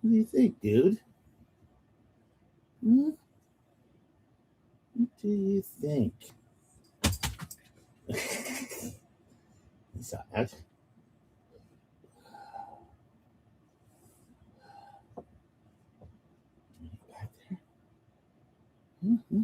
What do you think, dude? Hmm? What do you think? You saw that. Back there. Mm-hmm.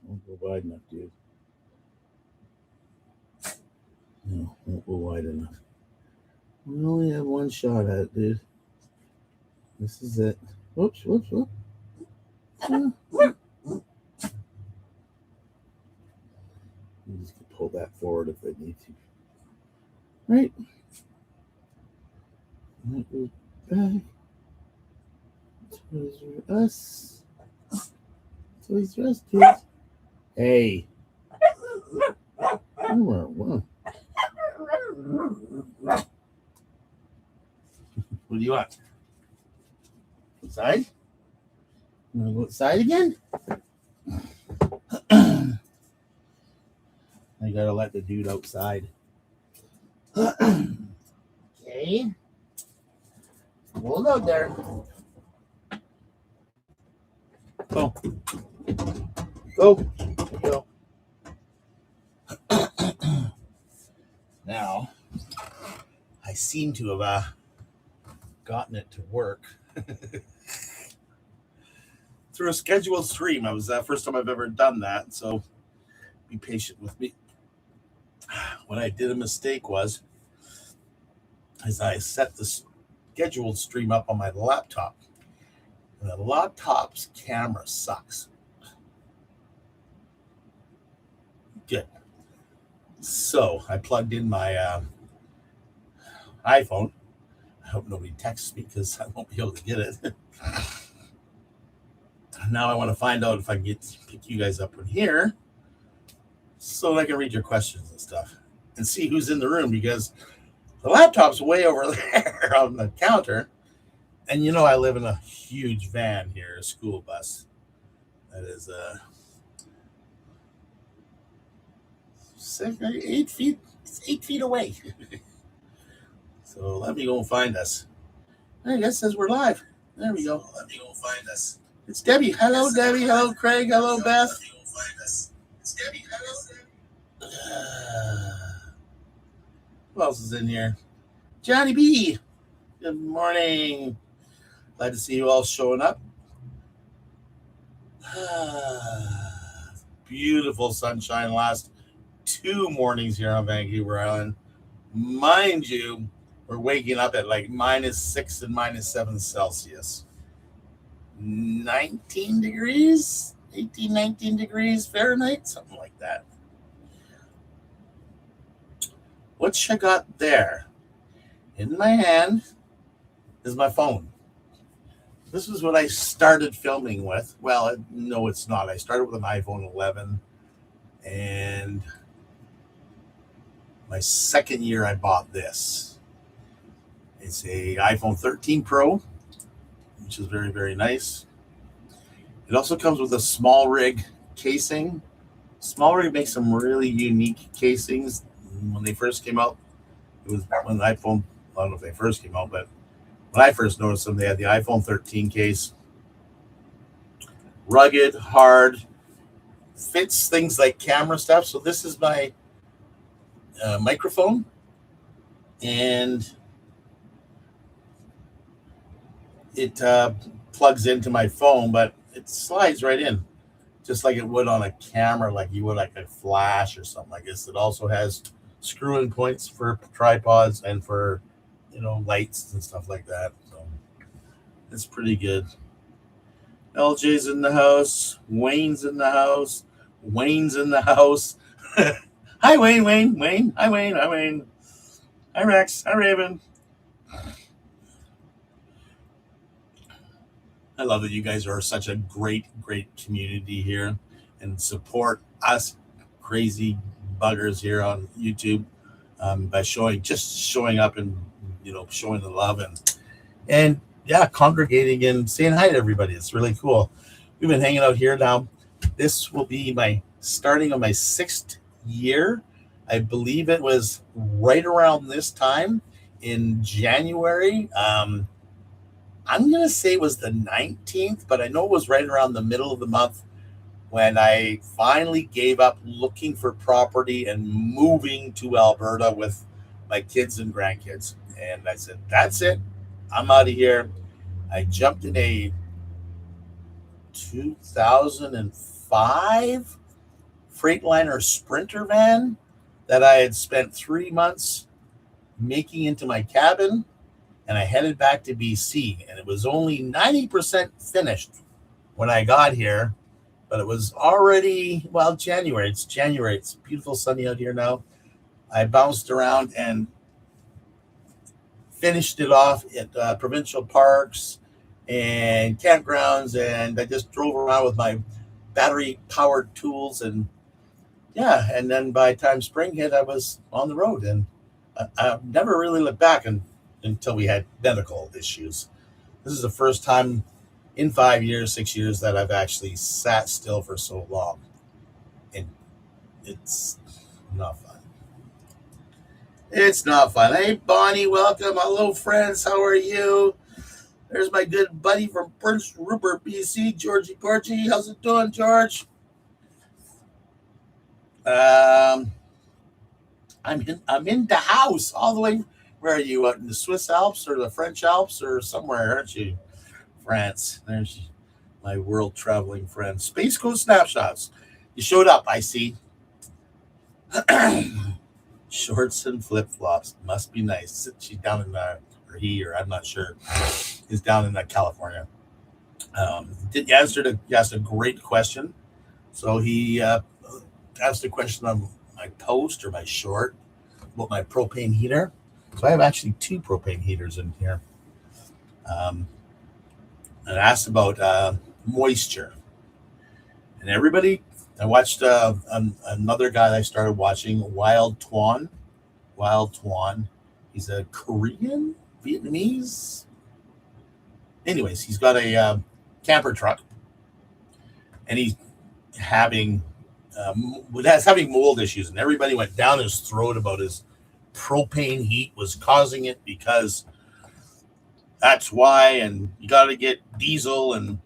Won't go wide enough, dude. No, won't go wide enough. We only have one shot at it, dude. This is it. Whoops, whoops, whoops. You just can pull that forward if they need to. Right? That goes back. Toys R Us. Toys R Us, dude. Hey. What do you want? Outside? You want to go outside again? I gotta let the dude outside. Okay. Hold out there. Go. Go. Go. Now, I seem to have gotten it to work through a scheduled stream. It was the first time I've ever done that, so be patient with me. What I did a mistake was, is I set the scheduled stream up on my laptop, and the laptop's camera sucks. Good. So I plugged in my iPhone. I hope nobody texts me because I won't be able to get it. Now I want to find out if I can pick you guys up in here so that I can read your questions and stuff and see who's in the room, because the laptop's way over there on the counter. And you know, I live in a huge van here, a school bus. That is 8 feet. It's 8 feet away. So let me go and find us. I guess it says we're live. There we go. Let me go and find us. It's Debbie. Hello, Debbie. Hello, Craig. Hello, Beth. Let me go and find us. It's Debbie. Hello, Debbie. Who else is in here? Johnny B. Good morning. Glad to see you all showing up. Beautiful sunshine last 2 mornings here on Vancouver Island. Mind you, we're waking up at like -6 and -7 Celsius. 19 degrees, 18, 19 degrees Fahrenheit, something like that. What you got there? In my hand is my phone. This is what I started filming with. Well, no, it's not. I started with an iPhone 11, and my second year I bought this. It's a iPhone 13 Pro, which is very, very nice. It also comes with a small rig casing. Small rig makes some really unique casings. When they first came out, it was when the iPhone, I don't know if they first came out, but when I first noticed them, they had the iPhone 13 case. Rugged, hard, fits things like camera stuff. So this is my microphone, and it plugs into my phone, but it slides right in, just like it would on a camera, like you would like a flash or something like this. It also has screw-in points for tripods and for, lights and stuff like that. So it's pretty good. LJ's in the house. Wayne's in the house. Wayne's in the house. Hi, Wayne. Hi, Wayne. Hi, Rex. Hi, Raven. I love that you guys are such a great community here and support us crazy buggers here on YouTube by showing up and showing the love and congregating and saying hi to everybody. It's really cool. we've been hanging out here now. This will be my starting of my 6th year. I believe it was right around this time in January. I'm going to say it was the 19th, but I know it was right around the middle of the month when I finally gave up looking for property and moving to Alberta with my kids and grandkids. And I said, that's it. I'm out of here. I jumped in a 2005 Freightliner Sprinter van that I had spent 3 months making into my cabin, and I headed back to BC. And it was only 90% finished when I got here, but it was already, well, January. It's January. It's beautiful sunny out here now. I bounced around and finished it off at provincial parks and campgrounds, and I just drove around with my battery-powered tools, and yeah, and then by the time spring hit, I was on the road, and I never really looked back until we had medical issues. This is the first time in 5 years, 6 years that I've actually sat still for so long, and it's not fun. It's not fun. Hey, Bonnie, welcome. Hello, friends. How are you? There's my good buddy from Prince Rupert, BC, Georgie Porgy. How's it doing, George? I'm in the house all the way. Where are you? Out in the Swiss Alps or the French Alps or somewhere, aren't you? France. There's my world traveling friend. Space Coast Snapshots. You showed up, I see. Shorts and flip flops must be nice. She's down in or he, or I'm not sure, is down in California. He asked a great question. So he asked a question on my post or my short about my propane heater. So I have actually 2 propane heaters in here. And asked about moisture. And everybody, I watched another guy that I started watching, Wild Tuan. He's a Korean, Vietnamese. Anyways, he's got a camper truck, and he's having mold issues, and everybody went down his throat about his propane heat was causing it because that's why, and you got to get diesel, and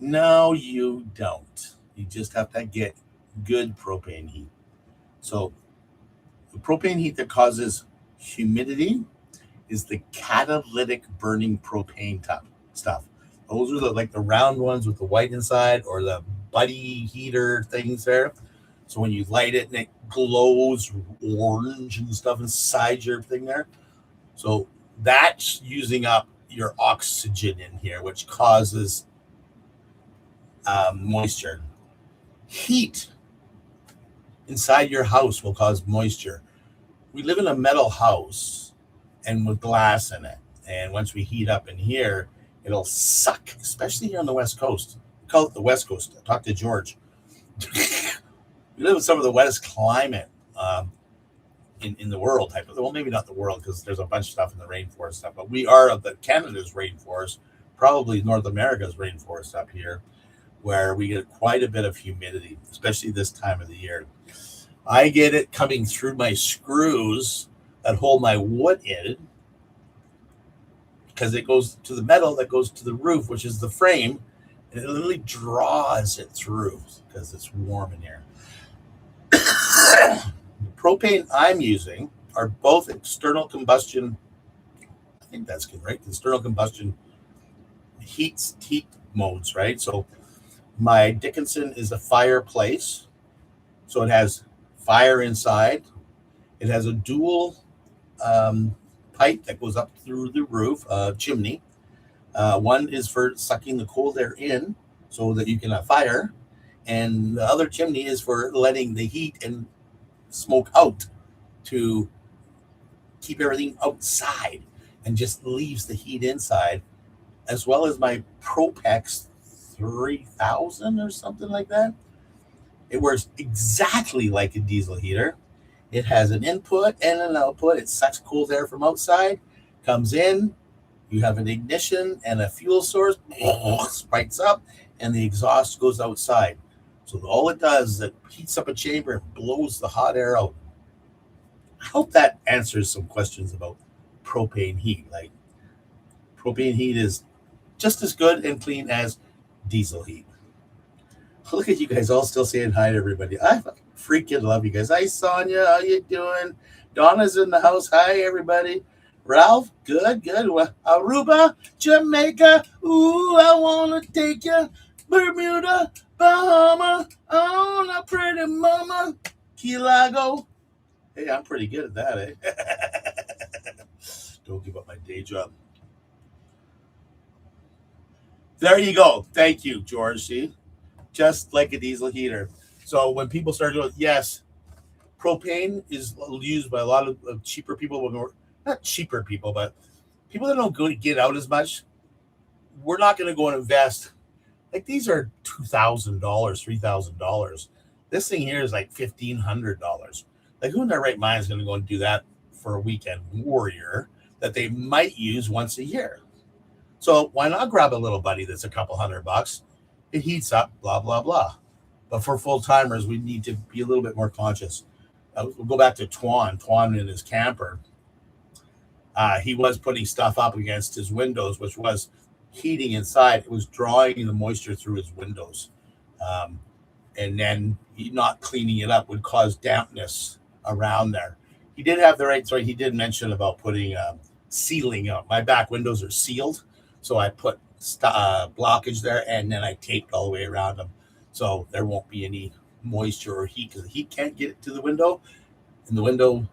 no, you don't. You just have to get good propane heat. So the propane heat that causes humidity is the catalytic burning propane stuff. Those are the round ones with the white inside, or the buddy heater things there. So when you light it and it glows orange and stuff inside your thing there. So that's using up your oxygen in here, which causes moisture. Heat inside your house will cause moisture. We live in a metal house and with glass in it. And once we heat up in here, it'll suck, especially here on the West Coast. We call it the West Coast. I talked to George. We live in some of the wettest climate in the world. Well, maybe not the world, because there's a bunch of stuff in the rainforest stuff. But we are of Canada's rainforest, probably North America's rainforest up here, where we get quite a bit of humidity, especially this time of the year. I get it coming through my screws that hold my wood in, because it goes to the metal that goes to the roof, which is the frame, and it literally draws it through because it's warm in here. The propane I'm using are both external combustion. I think that's good, right? External combustion heat modes, right? So my Dickinson is a fireplace. So it has fire inside. It has a dual pipe that goes up through the roof, chimney. One is for sucking the cold air in so that you can have fire. And the other chimney is for letting the heat and smoke out to keep everything outside and just leaves the heat inside, as well as my Propex 3000 or something like that. It works exactly like a diesel heater. It has an input and an output. It sucks cold air from outside, comes in, you have an ignition and a fuel source, spikes up, and the exhaust goes outside. So all it does is it heats up a chamber and blows the hot air out. I hope that answers some questions about propane heat. Like propane heat is just as good and clean as diesel heat. Look at you guys all still saying hi to everybody. I freaking love you guys. Hi Sonia, how you doing? Donna's in the house. Hi everybody. Ralph, good, good. Aruba, Jamaica. Ooh, I wanna take you. Bermuda, Bahama. On a pretty mama. Key Largo. Hey, I'm pretty good at that, eh? Don't give up my day job. There you go. Thank you, George. See? Just like a diesel heater. So when people start doing, yes, propane is used by a lot of cheaper people. Not cheaper people, but people that don't go to get out as much. We're not going to go and invest. Like these are $2,000, $3,000. This thing here is like $1,500. Like who in their right mind is going to go and do that for a weekend warrior that they might use once a year? So why not grab a little buddy that's a couple $100? It heats up, blah, blah, blah. But for full timers, we need to be a little bit more conscious. We'll go back to Twan in his camper. He was putting stuff up against his windows, which was heating inside. It was drawing the moisture through his windows. And then not cleaning it up would cause dampness around there. He did have the right, sorry, he did mention about putting sealing up. My back windows are sealed. So I put blockage there, and then I taped all the way around them. So there won't be any moisture or heat because the heat can't get it to the window, and the window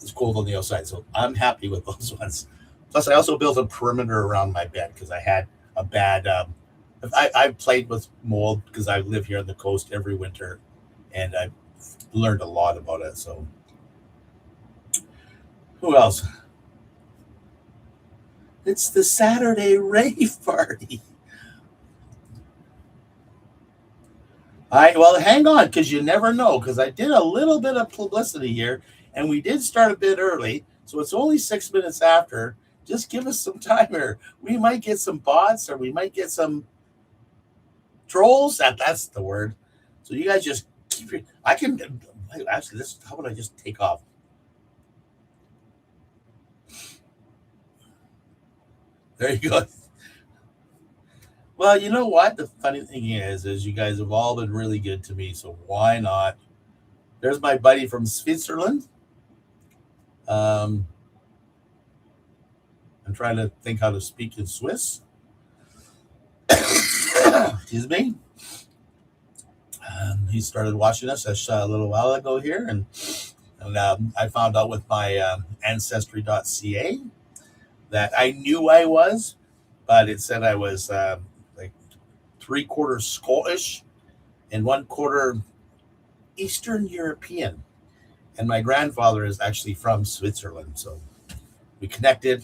is cold on the outside. So I'm happy with those ones. Plus, I also built a perimeter around my bed because I had a bad. I played with mold because I live here on the coast every winter, and I've learned a lot about it. So, who else? It's the Saturday rave party. Well, hang on, because you never know. Because I did a little bit of publicity here, and we did start a bit early, so it's only 6 minutes after. Just give us some time here. We might get some bots, or we might get some trolls. That's the word. So you guys just keep your. I can actually. This. How about I just take off? There you go. Well, you know what? The funny thing is you guys have all been really good to me. So why not? There's my buddy from Switzerland. I'm trying to think how to speak in Swiss. Excuse me. He started watching us a little while ago here, and I found out with my ancestry.ca that I knew I was, but it said I was like 3/4 Scottish and 1/4 Eastern European. And my grandfather is actually from Switzerland. So we connected,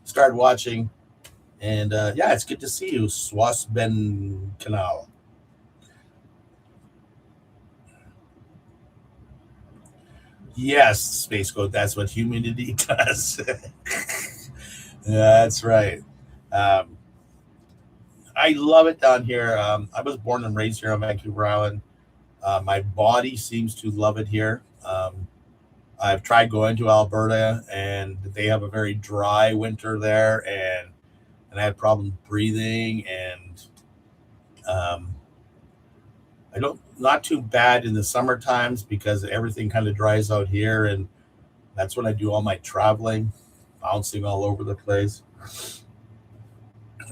started watching, and yeah, it's good to see you, Swas Ben Canal. Yes, Space Code, that's what humidity does. That's right. Um, I love it down here. I was born and raised here on Vancouver Island. My body seems to love it here. I've tried going to Alberta, and they have a very dry winter there, and I had problems breathing, and um, I don't not too bad in the summer times because everything kind of dries out here, and that's when I do all my traveling, bouncing all over the place.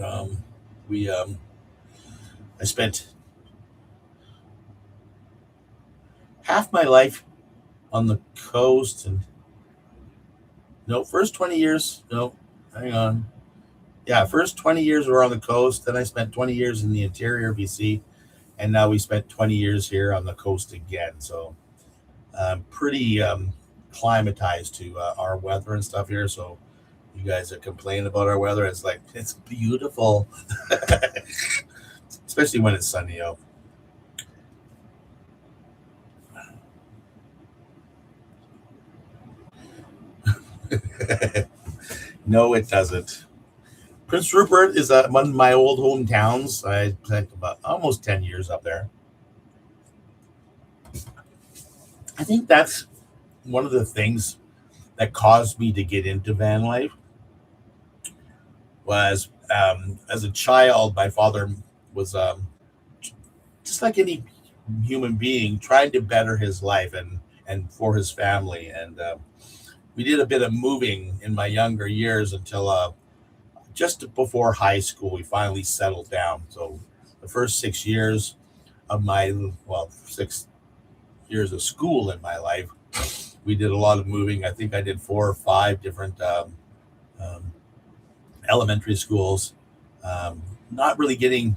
Um, we I spent half my life on the coast, and no, first 20 years, no, hang on. Yeah, first 20 years were on the coast. Then I spent 20 years in the interior of BC, and now we spent 20 years here on the coast again. So I'm pretty climatized to our weather and stuff here. So you guys are complaining about our weather. It's like, it's beautiful, especially when it's sunny out. No, it doesn't. Prince Rupert is one of my old hometowns. I spent about almost 10 years up there. I think that's one of the things that caused me to get into van life was as a child, my father was just like any human being trying to better his life and for his family. And we did a bit of moving in my younger years until just before high school, we finally settled down. So the first 6 years of my, well, 6 years of school in my life, we did a lot of moving. I think I did 4 or 5 different um, elementary schools. Not really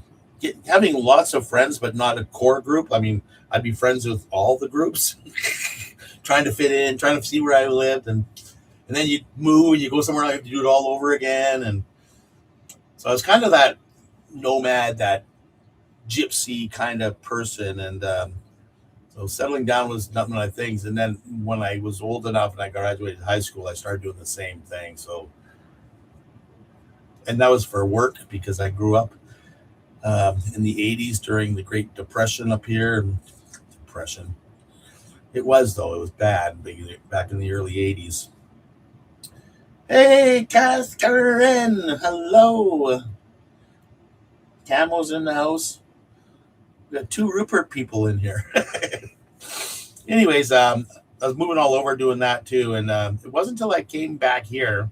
having lots of friends, but not a core group. I mean, I'd be friends with all the groups, trying to fit in, trying to see where I lived, and then you move and you go somewhere and you have to do it all over again. And so I was kind of that nomad, that gypsy kind of person, and so settling down was not one of my things. And then when I was old enough and I graduated high school, I started doing the same thing. So, and that was for work because I grew up in the '80s during the Great Depression up here. Depression. It was though. It was bad back in the early '80s. Hey, Karen. Hello. Camo's in the house. We got 2 Rupert people in here. Anyways, I was moving all over doing that too. And it wasn't until I came back here,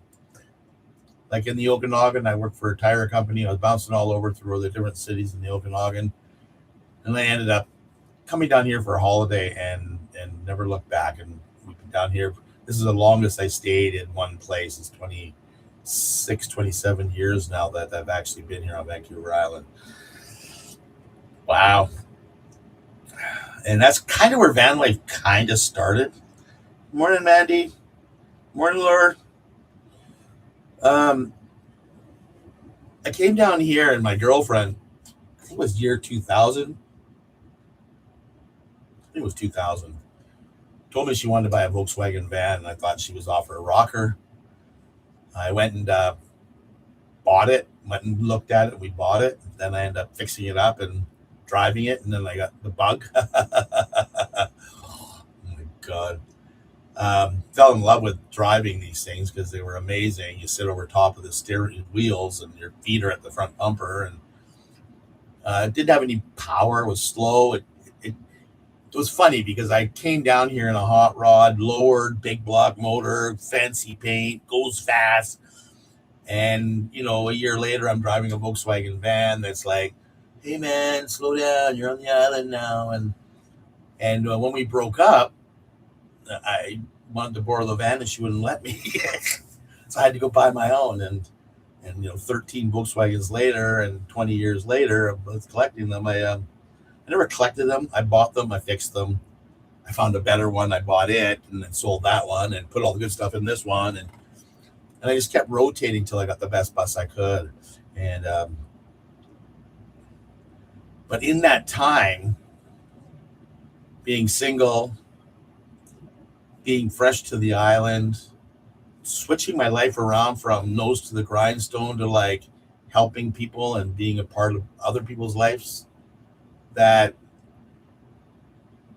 like in the Okanagan, I worked for a tire company. I was bouncing all over through the different cities in the Okanagan. And I ended up coming down here for a holiday and never looked back. And we've been down here. This is the longest I stayed in one place. It's 26, 27 years now that I've actually been here on Vancouver Island. Wow. And that's kind of where van life kind of started. Morning, Mandy. Morning, Laura. Um, I came down here and my girlfriend, I think it was year 2000. I think it was 2000. Told me she wanted to buy a Volkswagen van, and I thought she was off her rocker. I went and bought it, went and looked at it. We bought it. Then I ended up fixing it up and driving it, and then I got the bug. Oh my God. Fell in love with driving these things because they were amazing. You sit over top of the steering wheels and your feet are at the front bumper, and it didn't have any power. It was slow. It was funny because I came down here in a hot rod, lowered, big block motor, fancy paint, goes fast. And, a year later, I'm driving a Volkswagen van that's like, hey, man, slow down. You're on the island now. And when we broke up, I wanted to borrow the van and she wouldn't let me. So I had to go buy my own. And 13 Volkswagens later and 20 years later, I was collecting them. I never collected them. I bought them. I fixed them. I found a better one. I bought it and then sold that one and put all the good stuff in this one. And I just kept rotating till I got the best bus I could. And but in that time, being single, being fresh to the island, switching my life around from nose to the grindstone to like helping people and being a part of other people's lives, that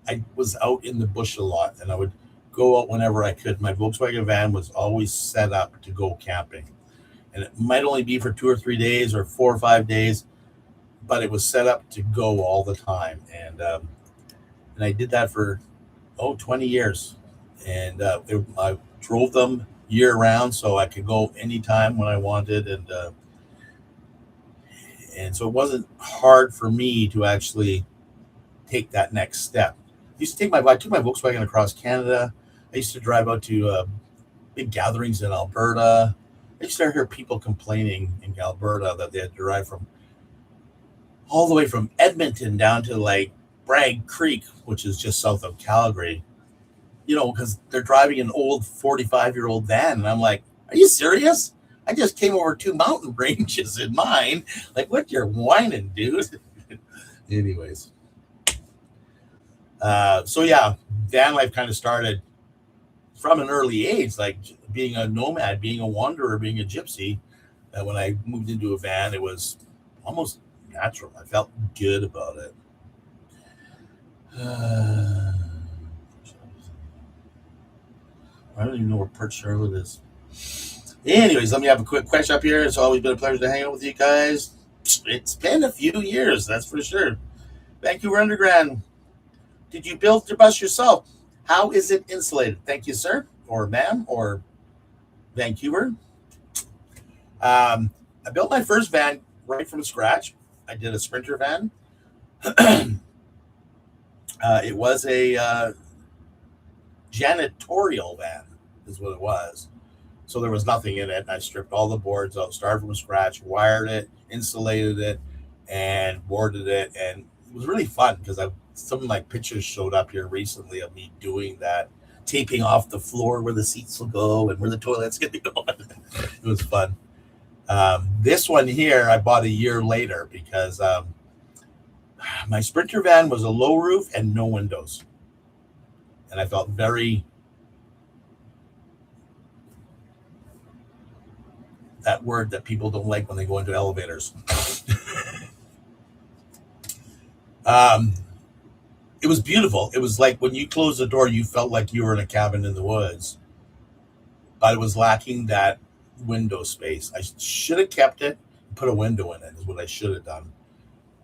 I was out in the bush a lot and I would go out whenever I could. My Volkswagen van was always set up to go camping. And it might only be for 2 or 3 days or 4 or 5 days, but it was set up to go all the time. And I did that for 20 years. And I drove them year round so I could go anytime when I wanted. And so it wasn't hard for me to actually take that next step. I took my Volkswagen across Canada. I used to drive out to big gatherings in Alberta. I used to hear people complaining in Alberta that they had to drive from all the way from Edmonton down to like Bragg Creek, which is just south of Calgary, because they're driving an old 45-year-old van. And I'm like, are you serious? I just came over 2 mountain ranges in mine. Like, what, you're whining, dude? Anyways. So yeah, van life kind of started from an early age, like being a nomad, being a wanderer, being a gypsy. And when I moved into a van, it was almost natural. I felt good about it. I don't even know where Port Charlotte is. Anyways, let me have a quick question up here. It's always been a pleasure to hang out with you guys. It's been a few years, that's for sure. Vancouver Underground. Did you build your bus yourself? How is it insulated? Thank you, sir, or ma'am, or Vancouver. I built my first van right from scratch. I did a Sprinter van. It was a janitorial van, is what it was. So there was nothing in it. I stripped all the boards out, started from scratch, wired it, insulated it, and boarded it. And it was really fun because some of my pictures showed up here recently of me doing that, taping off the floor where the seats will go and where the toilet's going to go. It was fun. This one here I bought a year later because my Sprinter van was a low roof and no windows. And I felt very, that word that people don't like when they go into elevators. It was beautiful. It was like when you closed the door, you felt like you were in a cabin in the woods. But it was lacking that window space. I should have kept it and put a window in it, is what I should have done.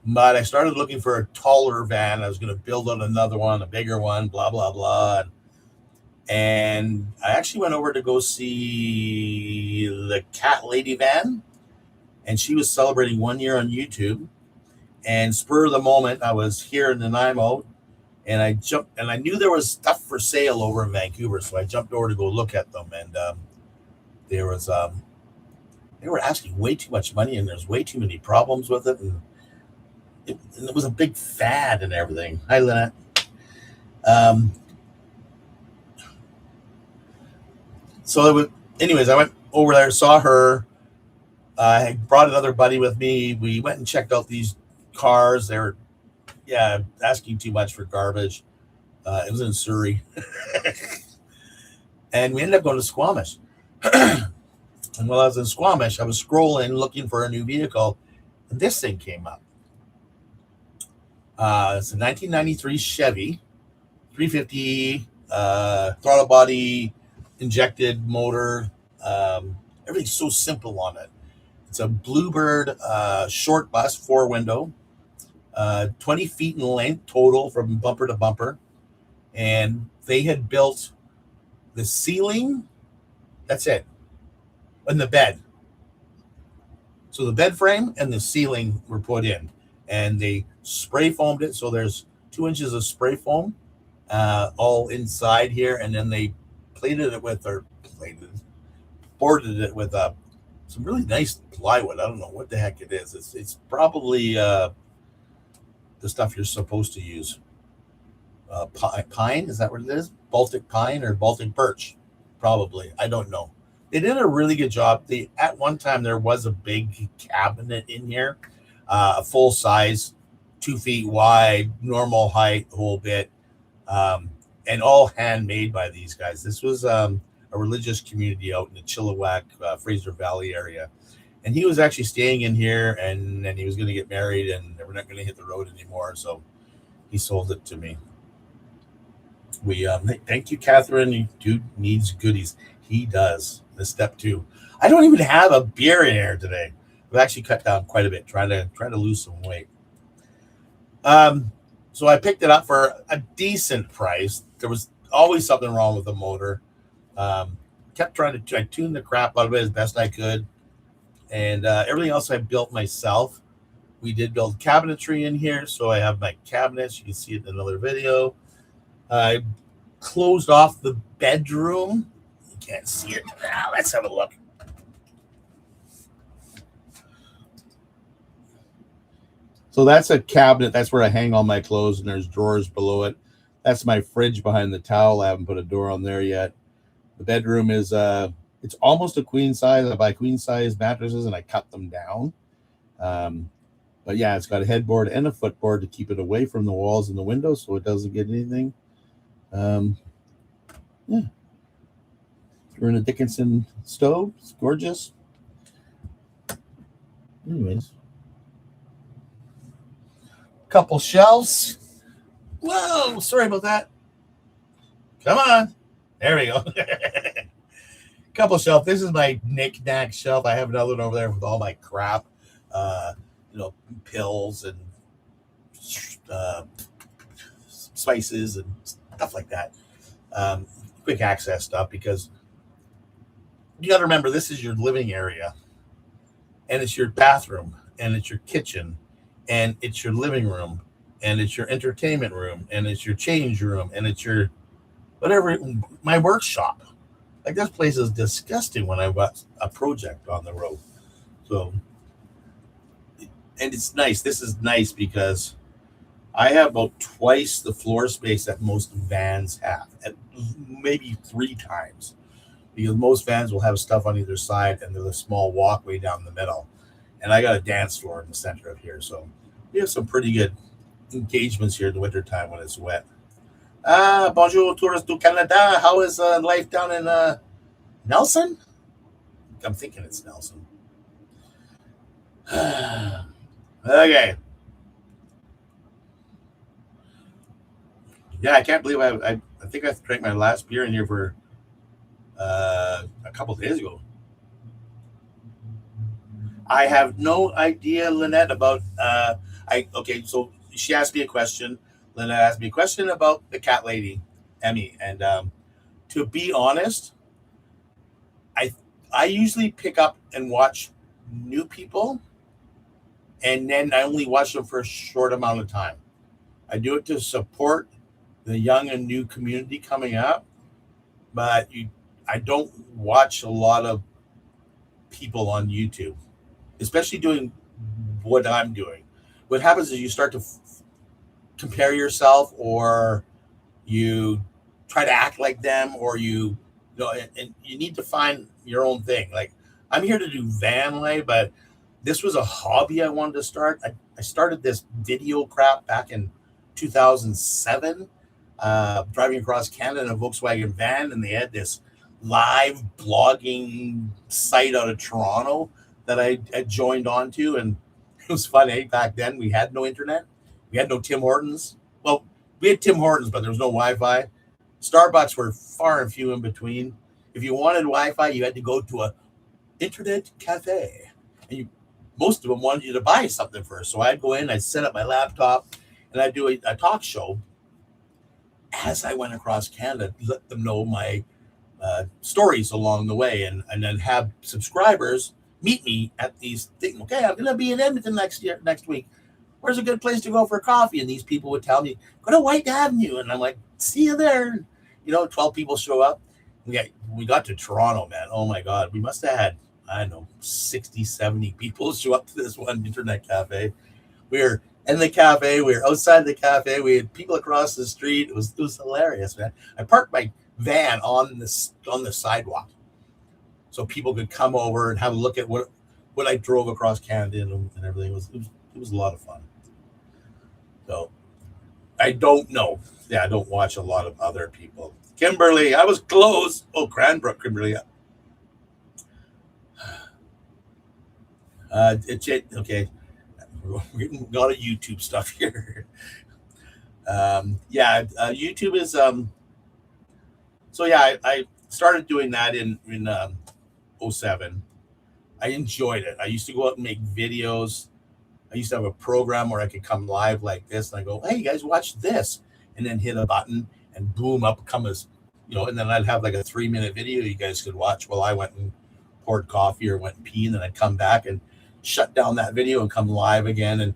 But I started looking for a taller van. I was going to build on another one, a bigger one, blah, blah, blah. And I actually went over to go see the Cat Lady van. And she was celebrating 1 year on YouTube. And spur of the moment, I was here in Nanaimo. And I jumped, and I knew there was stuff for sale over in Vancouver. So I jumped over to go look at them. And there was, they were asking way too much money. And there's way too many problems with it. And it was a big fad and everything. Hi, Lynette. Anyways, I went over there, saw her. I brought another buddy with me. We went and checked out these cars. They were, asking too much for garbage. It was in Surrey. And we ended up going to Squamish. And while I was in Squamish, I was scrolling, looking for a new vehicle. And this thing came up. It's a 1993 Chevy 350 throttle body, injected motor. Everything's so simple on it. It's a Bluebird short bus, 4-window, 20 feet in length total from bumper to bumper. And they had built the ceiling, that's it, and the bed. So the bed frame and the ceiling were put in. And they spray foamed it. So there's 2 inches of spray foam all inside here. And then they boarded it with some really nice plywood. I don't know what the heck it is. It's probably the stuff you're supposed to use. Pine, is that what it is? Baltic pine or Baltic birch? Probably. I don't know. They did a really good job. At one time there was a big cabinet in here, a full size, 2 feet wide, normal height, the whole bit, and all handmade by these guys. This was a religious community out in the Chilliwack, Fraser Valley area. And he was actually staying in here, and he was going to get married, and we're not going to hit the road anymore. So he sold it to me. Thank you, Catherine. Dude needs goodies. He does. The step 2. I don't even have a beer in here today. I've actually cut down quite a bit, trying to lose some weight. So I picked it up for a decent price. There was always something wrong with the motor. Kept trying to tune the crap out of it as best I could. And everything else I built myself. We did build cabinetry in here, so I have my cabinets. You can see it in another video. I closed off the bedroom. You can't see it now. Let's have a look. So that's a cabinet. That's where I hang all my clothes, and there's drawers below it. That's my fridge behind the towel. I haven't put a door on there yet. The bedroom is it's almost a queen size. I buy queen size mattresses and I cut them down. But yeah, it's got a headboard and a footboard to keep it away from the walls and the windows so it doesn't get anything. We're in a Dickinson stove. It's gorgeous. Anyways, couple shelves. Whoa, sorry about that. Come on. There we go. Couple shelf. This is my knick-knack shelf. I have another one over there with all my crap, uh, pills and uh, spices and stuff like that. Quick access stuff, because you got to remember, this is your living area, and it's your bathroom, and it's your kitchen, and it's your living room, and it's your entertainment room, and it's your change room, and it's your whatever, my workshop. Like, this place is disgusting when I've got a project on the road. So, and it's nice. This is nice because I have about twice the floor space that most vans have, at maybe 3 times, because most vans will have stuff on either side and there's a small walkway down the middle. And I got a dance floor in the center of here. So we have some pretty good engagements here in the wintertime when it's wet. Bonjour, tourist du Canada. How is life down in Nelson? I'm thinking it's Nelson. Okay. Yeah, I can't believe I think I drank my last beer in here for a couple of days ago. I have no idea, Lynette, about so she asked me a question. Lynette asked me a question about the cat lady, Emmy, and to be honest, I usually pick up and watch new people, and then I only watch them for a short amount of time. I do it to support the young and new community coming up, but I don't watch a lot of people on YouTube, especially doing what I'm doing. What happens is you start to compare yourself, or you try to act like them, or and you need to find your own thing. Like, I'm here to do van life, but this was a hobby I wanted to start. I started this video crap back in 2007, driving across Canada in a Volkswagen van, and they had this live blogging site out of Toronto that I joined onto, and it was funny. Back then, we had no internet, we had no Tim Hortons. Well, we had Tim Hortons, but there was no Wi-Fi. Starbucks were far and few in between. If you wanted Wi-Fi, you had to go to a internet cafe, and most of them wanted you to buy something first. So I'd go in, I'd set up my laptop, and I'd do a talk show as I went across Canada, let them know my stories along the way, and then have subscribers meet me at these things. Okay, I'm going to be in Edmonton next week. Where's a good place to go for coffee? And these people would tell me, go to White Avenue. And I'm like, see you there. 12 people show up. We got to Toronto, man. Oh my God. We must have had, I don't know, 60, 70 people show up to this one internet cafe. We were in the cafe. We were outside the cafe. We had people across the street. It was hilarious, man. I parked my van on the sidewalk, so people could come over and have a look at what I drove across Canada and everything. It was a lot of fun. So I don't know. Yeah, I don't watch a lot of other people. Kimberly, I was close. Oh, Cranbrook, Kimberly. Okay. We're getting a lot of YouTube stuff here. YouTube is so yeah, I started doing that in 07. I enjoyed it. I used to go out and make videos. I used to have a program where I could come live like this, and I go, hey, you guys, watch this, and then hit a button, and boom, up comes, and then I'd have like a 3-minute video you guys could watch while I went and poured coffee or went and pee, and then I'd come back and shut down that video and come live again. And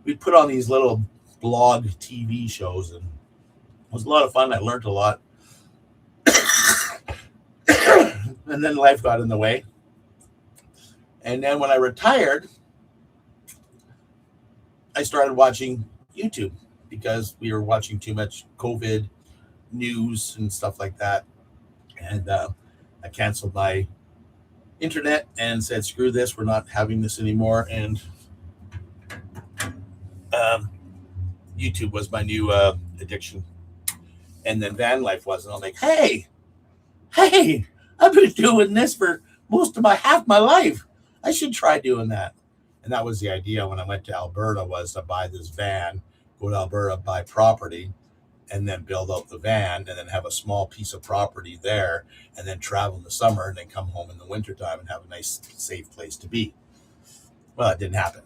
we'd put on these little blog TV shows, and it was a lot of fun. I learned a lot. And then life got in the way. And then when I retired, I started watching YouTube because we were watching too much COVID news and stuff like that. And I canceled my internet and said, screw this, we're not having this anymore. And YouTube was my new addiction. And then VanLife was. And I'm like, hey, I've been doing this for half my life. I should try doing that. And that was the idea when I went to Alberta, was to buy this van, go to Alberta, buy property, and then build out the van, and then have a small piece of property there, and then travel in the summer, and then come home in the wintertime and have a nice, safe place to be. Well, it didn't happen.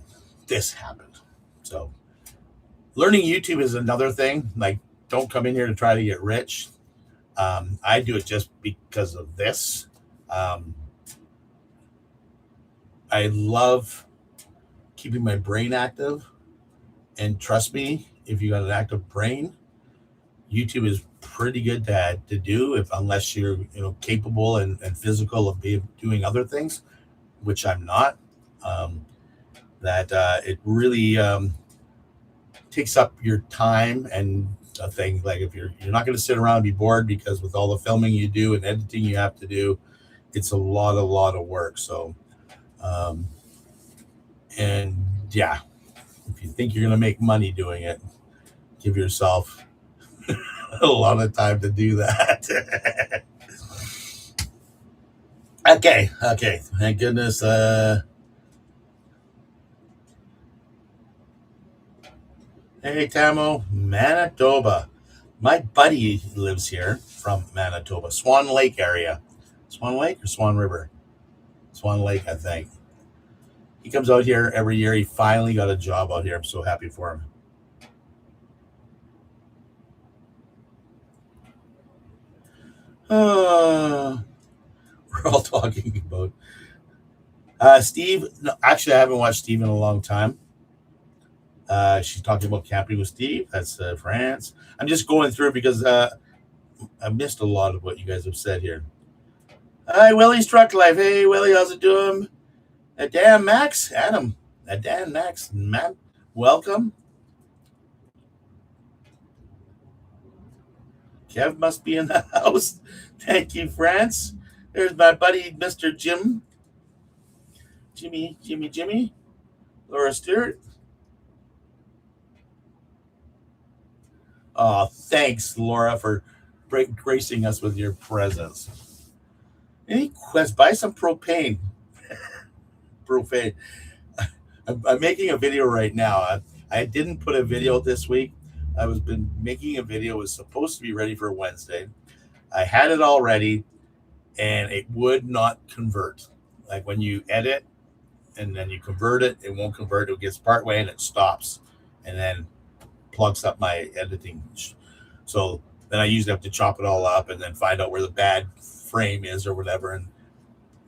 This happened. So learning YouTube is another thing. Like, don't come in here to try to get rich. I do it just because of this. I love keeping my brain active, and trust me, if you got an active brain, YouTube is pretty good to do, if unless you're capable and physical of doing other things, which I'm not. It really takes up your time and a thing. Like, if you're not going to sit around and be bored, because with all the filming you do and editing you have to do, it's a lot of work. So, and yeah, if you think you're going to make money doing it, give yourself a lot of time to do that. Okay. Thank goodness. Hey, Tamo, Manitoba. My buddy lives here from Manitoba, Swan Lake area. Swan Lake or Swan River? Swan Lake, I think. He comes out here every year. He finally got a job out here. I'm so happy for him. We're all talking about Steve. No, actually, I haven't watched Steve in a long time. She's talking about camping with Steve. That's France. I'm just going through because I missed a lot of what you guys have said here. Hi, Willie's Truck Life. Hey, Willie, how's it doing? Dan Max, Adam. Dan Max, Matt, welcome. Kev must be in the house. Thank you, France. There's my buddy, Mr. Jimmy. Laura Stewart. Oh, thanks, Laura, for gracing us with your presence. Any questions? Buy some propane. Propane. I'm making a video right now. I didn't put a video this week. I was been making a video. It was supposed to be ready for Wednesday. I had it all ready, and it would not convert. Like, when you edit and then you convert it, it won't convert. It gets partway and it stops, and then plugs up my editing. So then I usually have to chop it all up and then find out where the bad frame is or whatever and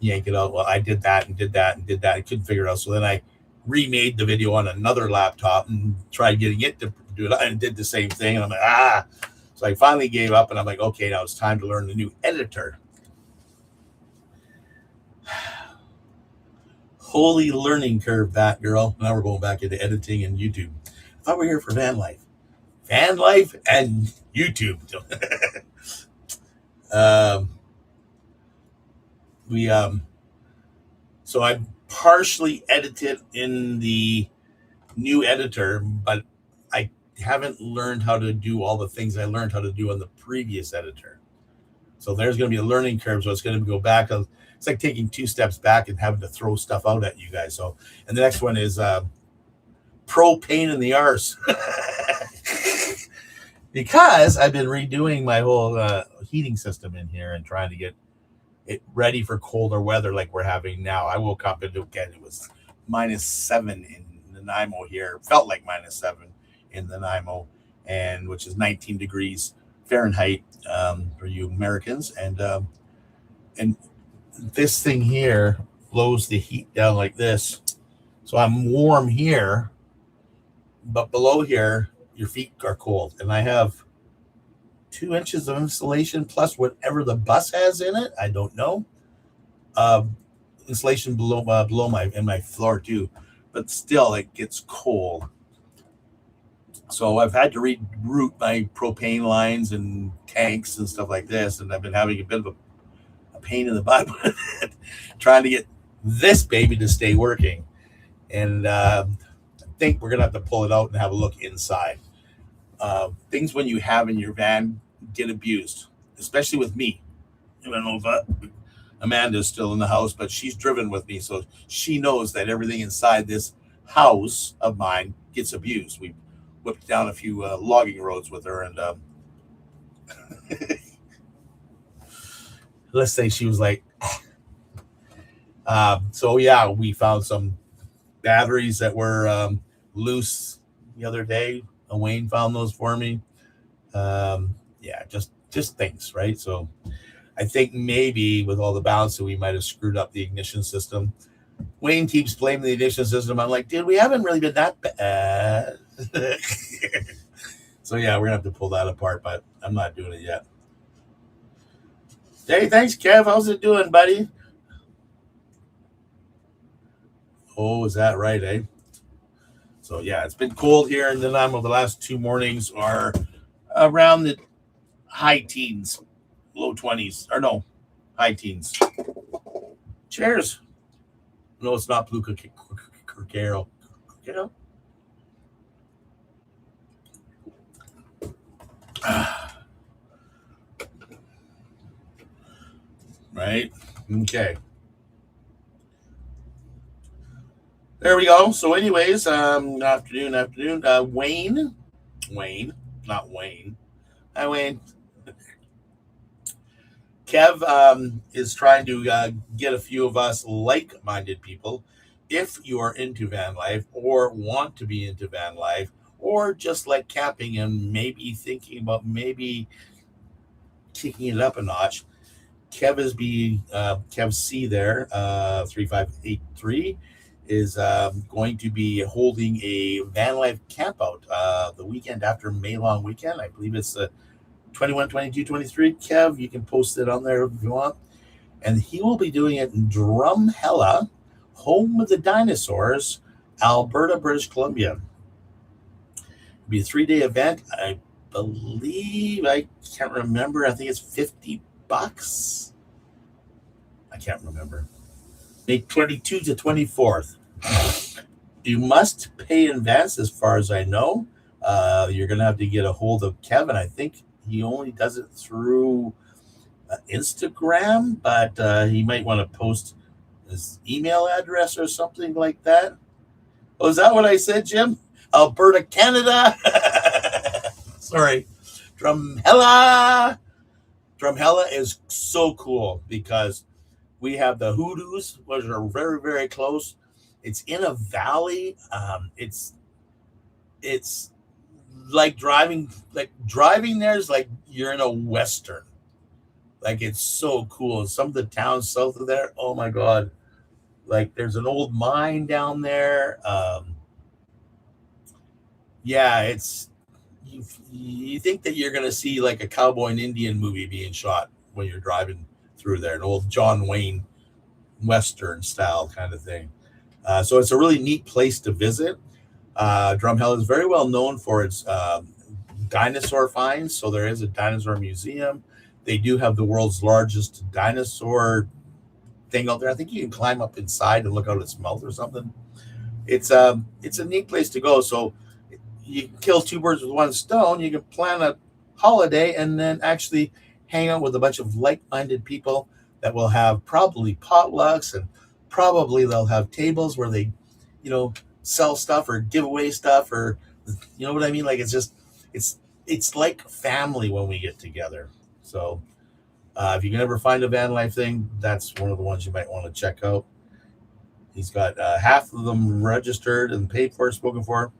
yank it out. Well, I did that. I couldn't figure it out. So then I remade the video on another laptop and tried getting it to do it, and did the same thing. And I'm like, So I finally gave up, and I'm like, okay, now it's time to learn the new editor. Holy learning curve, Batgirl. Now we're going back into editing and YouTube. I thought we were here for VanLife. VanLife and YouTube. So I partially edited in the new editor, but I haven't learned how to do all the things I learned how to do on the previous editor. So there's going to be a learning curve. So it's going to go back. It's like taking 2 steps back and having to throw stuff out at you guys. So, and the next one is propane in the arse. Because I've been redoing my whole heating system in here and trying to get it ready for colder weather like we're having now. I woke up and again, it was -7 in Nanaimo here. It felt like -7 in Nanaimo, and which is 19 degrees Fahrenheit for you Americans. And this thing here blows the heat down like this. So I'm warm here, but below here, your feet are cold. And I have 2 inches of insulation plus whatever the bus has in it. I don't know. Insulation below my floor too, but still it gets cold. So I've had to reroute my propane lines and tanks and stuff like this, and I've been having a bit of a pain in the butt with it, trying to get this baby to stay working. And I think we're gonna have to pull it out and have a look inside. Things when you have in your van get abused, especially with me. I don't know if Amanda's still in the house, but she's driven with me, so she knows that everything inside this house of mine gets abused. We whipped down a few logging roads with her, and let's say she was like, so yeah, we found some batteries that were loose the other day. Wayne found those for me. Yeah, just things, right? So I think maybe with all the balancing, we might have screwed up the ignition system. Wayne keeps blaming the ignition system. I'm like, dude, we haven't really been that bad. So yeah, we're gonna have to pull that apart, but I'm not doing it yet. Hey, thanks, Kev. How's it doing, buddy? Oh, is that right, eh? So yeah, it's been cold here in Nanaimo. The last 2 mornings are around the high teens, low 20s, or no, high teens. Cheers. No, it's not blue Curcaro. Right? Okay. There we go. So, anyways, afternoon. Wayne, not Wayne. Hi, Wayne. Kev is trying to get a few of us like-minded people. If you are into van life or want to be into van life or just like camping and maybe thinking about maybe kicking it up a notch, Kev C there, 3583 is going to be holding a van life camp out the weekend after May long weekend. I believe it's 21, 22, 23. Kev, you can post it on there if you want. And he will be doing it in Drumheller, home of the dinosaurs, Alberta, British Columbia. It'll be a 3-day event. I believe, I can't remember. I think it's $50. I can't remember. May 22 to 24th. You must pay in advance, as far as I know. You're going to have to get a hold of Kevin. I think he only does it through Instagram, but he might want to post his email address or something like that. Oh, is that what I said, Jim? Alberta, Canada. Sorry. Drumheller. Drumheller is so cool because we have the hoodoos, which are very, very close. It's in a valley. It's like driving there is like you're in a western. Like it's so cool. Some of the towns south of there, oh my god. Like there's an old mine down there. Yeah, it's you think that you're gonna see like a cowboy and Indian movie being shot when you're driving through there, an old John Wayne western style kind of thing. So it's a really neat place to visit. Drumheller is very well known for its dinosaur finds. So there is a dinosaur museum. They do have the world's largest dinosaur thing out there. I think you can climb up inside and look out its mouth or something. It's a neat place to go. So you can kill two birds with one stone. You can plan a holiday and then actually hang out with a bunch of like-minded people that will have probably potlucks, and probably they'll have tables where they, sell stuff or give away stuff, or you know what I mean? Like it's like family when we get together. So if you can ever find a van life thing, that's one of the ones you might want to check out. He's got half of them registered and paid for, spoken for,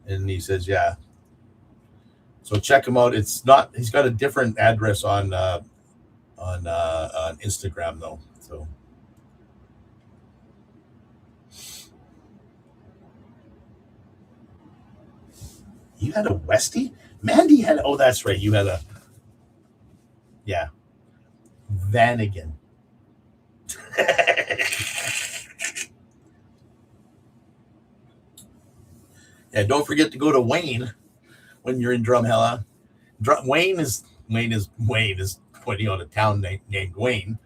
and he says, yeah. So check him out. It's not. He's got a different address on Instagram though. So. You had a Westie? Mandy had, oh, that's right. You had a, yeah, Vanagon. Yeah, don't forget to go to Wayne when you're in Drumheller. Wayne is pointing out a town named Wayne.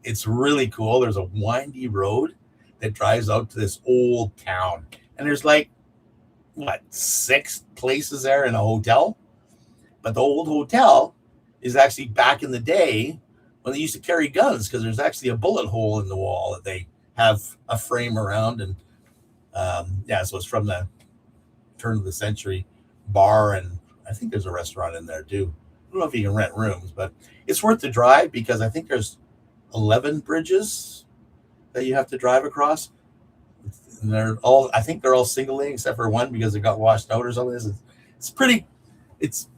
It's really cool. There's a windy road that drives out to this old town, and there's like, 6 places there in a hotel. But the old hotel is actually back in the day when they used to carry guns, because there's actually a bullet hole in the wall that they have a frame around, and Yeah, so it's from the turn of the century bar, and I think there's a restaurant in there too. I don't know if you can rent rooms, but it's worth the drive because I think there's 11 bridges that you have to drive across. And they're all, I think they're all single lane except for one because it got washed out or something. It's pretty, it's,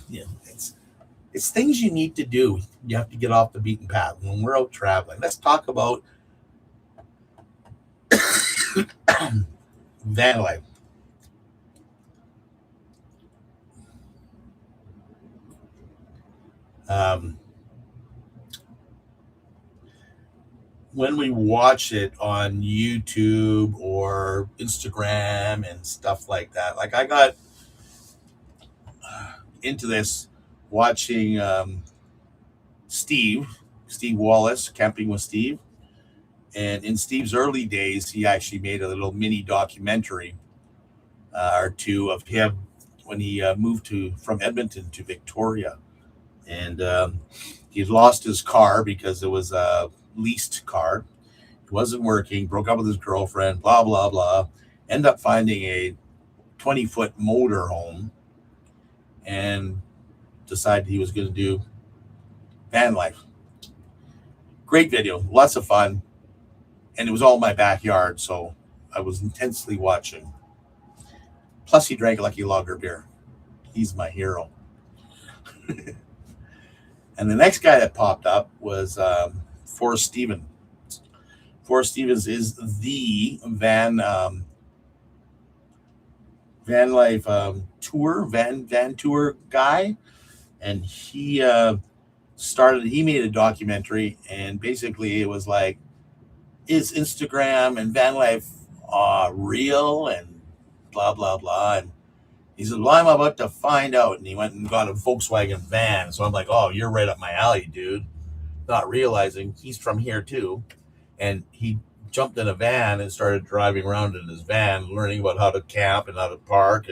yeah, it's things you need to do. You have to get off the beaten path when we're out traveling. Let's talk about van life. Um, when we watch it on YouTube or Instagram and stuff like that, like I got into this watching Steve Wallace, Camping with Steve. And in Steve's early days, he actually made a little mini documentary or two of him when he moved from Edmonton to Victoria. And he lost his car because it was a leased car. It wasn't working, broke up with his girlfriend, blah, blah, blah. Ended up finding a 20-foot motor home and decided he was going to do van life. Great video, lots of fun. And it was all in my backyard, so I was intensely watching. Plus, he drank Lucky Lager beer. He's my hero. And the next guy that popped up was Forrest Stevens. Forrest Stevens is the van life tour, van tour guy. And he made a documentary, and basically it was like, is Instagram and van life real, and blah, blah, blah. And he said, well, I'm about to find out. And he went and got a Volkswagen van. So I'm like, oh, you're right up my alley, dude. Not realizing he's from here too. And he jumped in a van and started driving around in his van, learning about how to camp and how to park.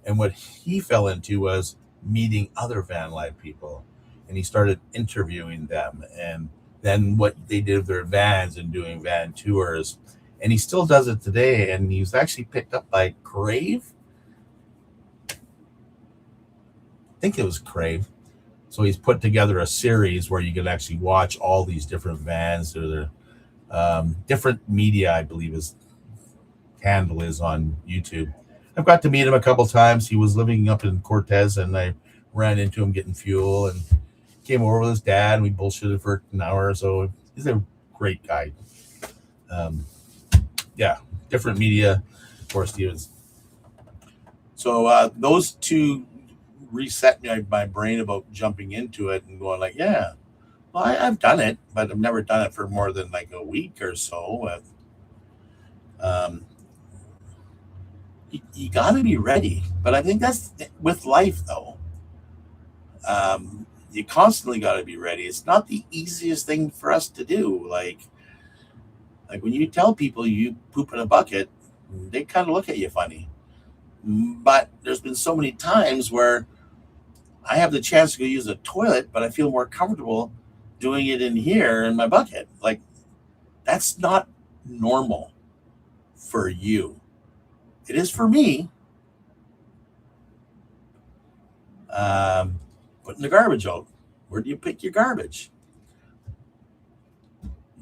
And what he fell into was meeting other van life people. And he started interviewing them, and then what they did with their vans and doing van tours. And he still does it today. And he was actually picked up by Crave. I think it was Crave. So he's put together a series where you can actually watch all these different vans. Or different media, I believe his handle is on YouTube. I've got to meet him a couple times. He was living up in Cortez, and I ran into him getting fuel and came over with his dad, and we bullshitted for an hour or so. He's a great guy. Yeah, different media for Stevens. So those two reset my brain about jumping into it and going like, yeah, well, I've done it, but I've never done it for more than like a week or so. You got to be ready. But I think that's with life, though. You constantly got to be ready. It's not the easiest thing for us to do. Like when you tell people you poop in a bucket, they kind of look at you funny. But there's been so many times where I have the chance to go use a toilet, but I feel more comfortable doing it in here in my bucket. Like, that's not normal for you. It is for me. Putting the garbage out. Where do you pick your garbage?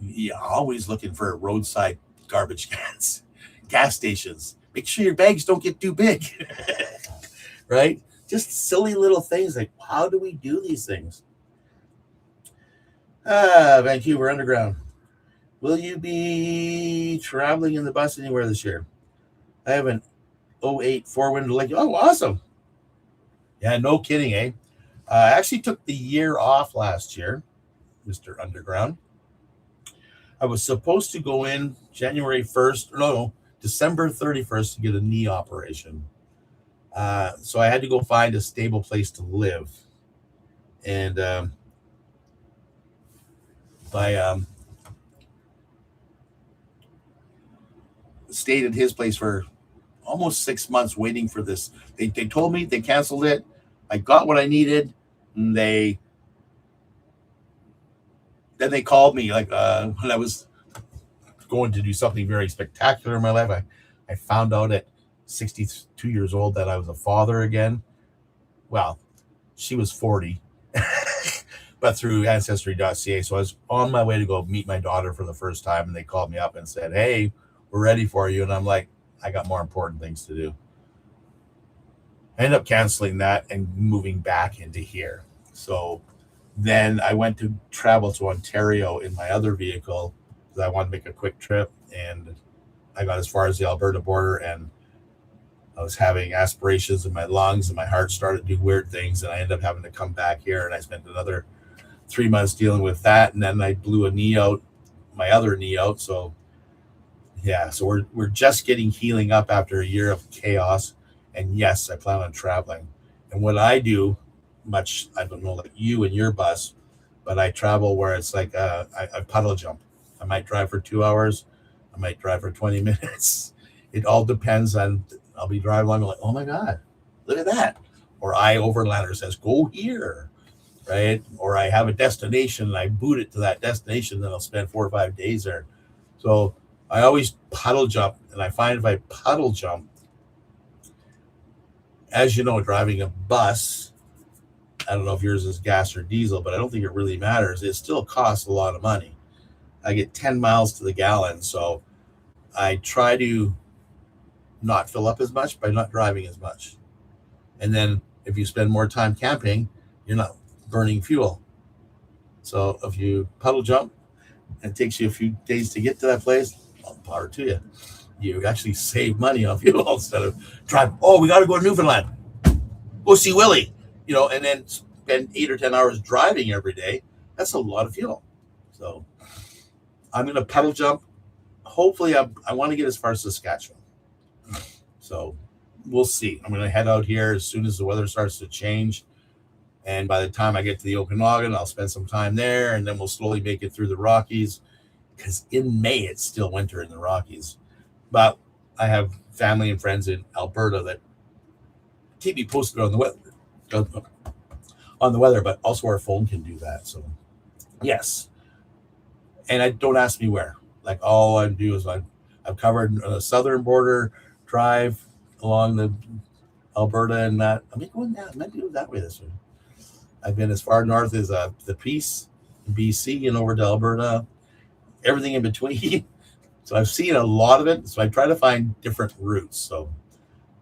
You're always looking for roadside garbage cans, gas stations. Make sure your bags don't get too big, right? Just silly little things like, how do we do these things? Vancouver Underground. Will you be traveling in the bus anywhere this year? I have an 08 four-window Lake. Oh, awesome. Yeah, no kidding, eh? I actually took the year off last year, Mr. Underground. I was supposed to go in January 1st, no, December 31st to get a knee operation. So I had to go find a stable place to live. And I stayed at his place for almost 6 months waiting for this. They told me they canceled it. I got what I needed. And then they called me like when I was going to do something very spectacular in my life. I found out at 62 years old that I was a father again. Well, she was 40, but through ancestry.ca. So I was on my way to go meet my daughter for the first time, and they called me up and said, "Hey, we're ready for you." And I'm like, I got more important things to do. I ended up canceling that and moving back into here. So then I went to travel to Ontario in my other vehicle because I wanted to make a quick trip, and I got as far as the Alberta border, and I was having aspirations in my lungs, and my heart started to do weird things, and I ended up having to come back here, and I spent another 3 months dealing with that, and then I blew a knee out, my other knee out. So yeah, so we're just getting healing up after a year of chaos. And yes, I plan on traveling. And what I do, much I don't know like you and your bus, but I travel where it's like I puddle jump. I might drive for 2 hours, I might drive for 20 minutes. It all depends on. I'll be driving along like, oh my God, look at that. Or overlander says, go here, right? Or I have a destination and I boot it to that destination, then I'll spend 4 or 5 days there. So I always puddle jump, and I find if I puddle jump, as you know, driving a bus, I don't know if yours is gas or diesel, but I don't think it really matters. It still costs a lot of money. I get 10 miles to the gallon, so I try to not fill up as much by not driving as much. And then if you spend more time camping, you're not burning fuel. So if you puddle jump and it takes you a few days to get to that place, all power to you. You actually save money on fuel instead of driving. Oh, we got to go to Newfoundland. Go see Willie, and then spend 8 or 10 hours driving every day. That's a lot of fuel. So I'm going to puddle jump. Hopefully, I want to get as far as Saskatchewan. So we'll see. I'm going to head out here as soon as the weather starts to change. And by the time I get to the Okanagan, I'll spend some time there, and then we'll slowly make it through the Rockies. Because in May, it's still winter in the Rockies. But I have family and friends in Alberta that keep me posted on the weather, but also our phone can do that. So yes. And don't ask me where. Like all I do is I've covered the southern border, drive along the Alberta and that. I mean, going down, I might do that way this way. I've been as far north as the Peace, BC, and over to Alberta, everything in between. So I've seen a lot of it. So I try to find different routes. So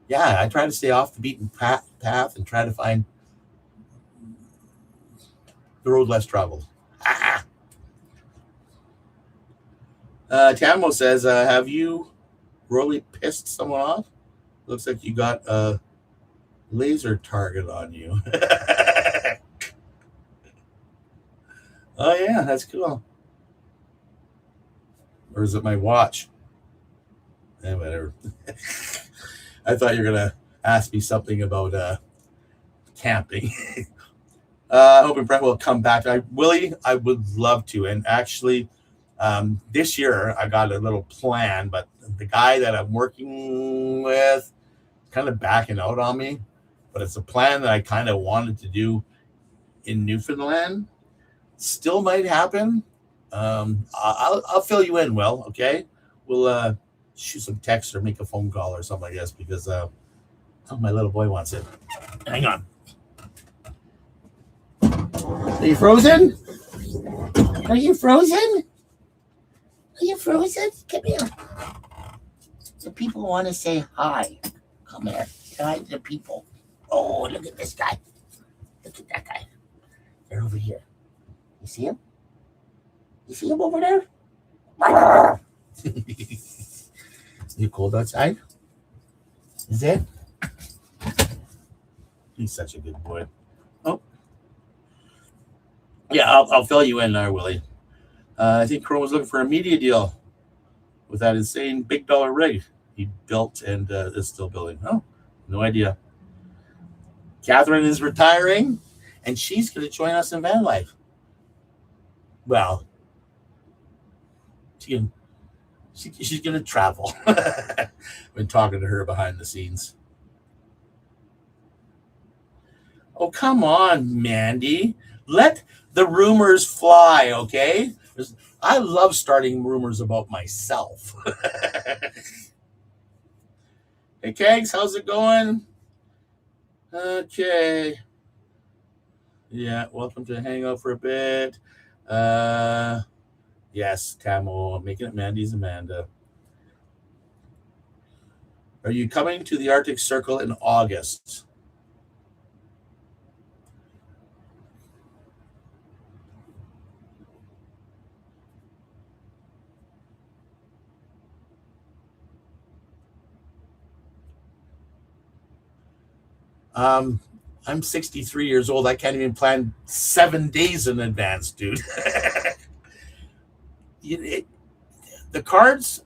yeah, I try to stay off the beaten path and try to find the road less traveled. Tamo says, have you really pissed someone off? Looks like you got a laser target on you. Oh yeah, that's cool. Or is it my watch? Whatever. I thought you were going to ask me something about camping. Hoping Brent will come back. Willie, I would love to. And actually, this year I got a little plan, but the guy that I'm working with kind of backing out on me. But it's a plan that I kind of wanted to do in Newfoundland. Still might happen. I'll fill you in, Will. Okay, we'll shoot some text or make a phone call or something like this because my little boy wants it. Hang on. Are you frozen? Are you frozen? Are you frozen? Come here. The people want to say hi. Come here. Say hi to the people. Oh, look at this guy. Look at that guy. They're over here. You see him? You see him over there? You cold outside? Is it? He's such a good boy. Oh. Yeah, I'll fill you in there, Willie. I think Crow was looking for a media deal with that insane big dollar rig he built and is still building. Oh, no idea. Catherine is retiring, and she's going to join us in VanLife. Well, she's going to travel. I've been talking to her behind the scenes. Oh, come on, Mandy. Let the rumors fly, okay? I love starting rumors about myself. Hey, Kegs, how's it going? Okay. Yeah, welcome to hang out for a bit. Yes, Tamo, making it Mandy's Amanda. Are you coming to the Arctic Circle in August? Um, I'm 63 years old. I can't even plan 7 days in advance, dude. it, the cards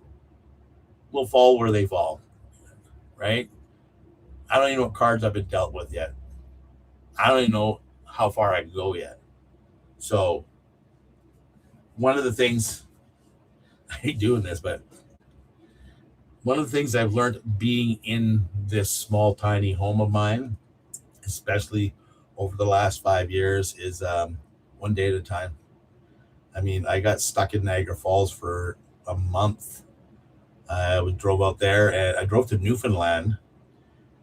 will fall where they fall, right? I don't even know what cards I've been dealt with yet. I don't even know how far I can go yet. So one of the things I hate doing this, but one of the things I've learned being in this small, tiny home of mine, especially over the last 5 years, is one day at a time. I mean, I got stuck in Niagara Falls for a month. We drove out there and I drove to Newfoundland.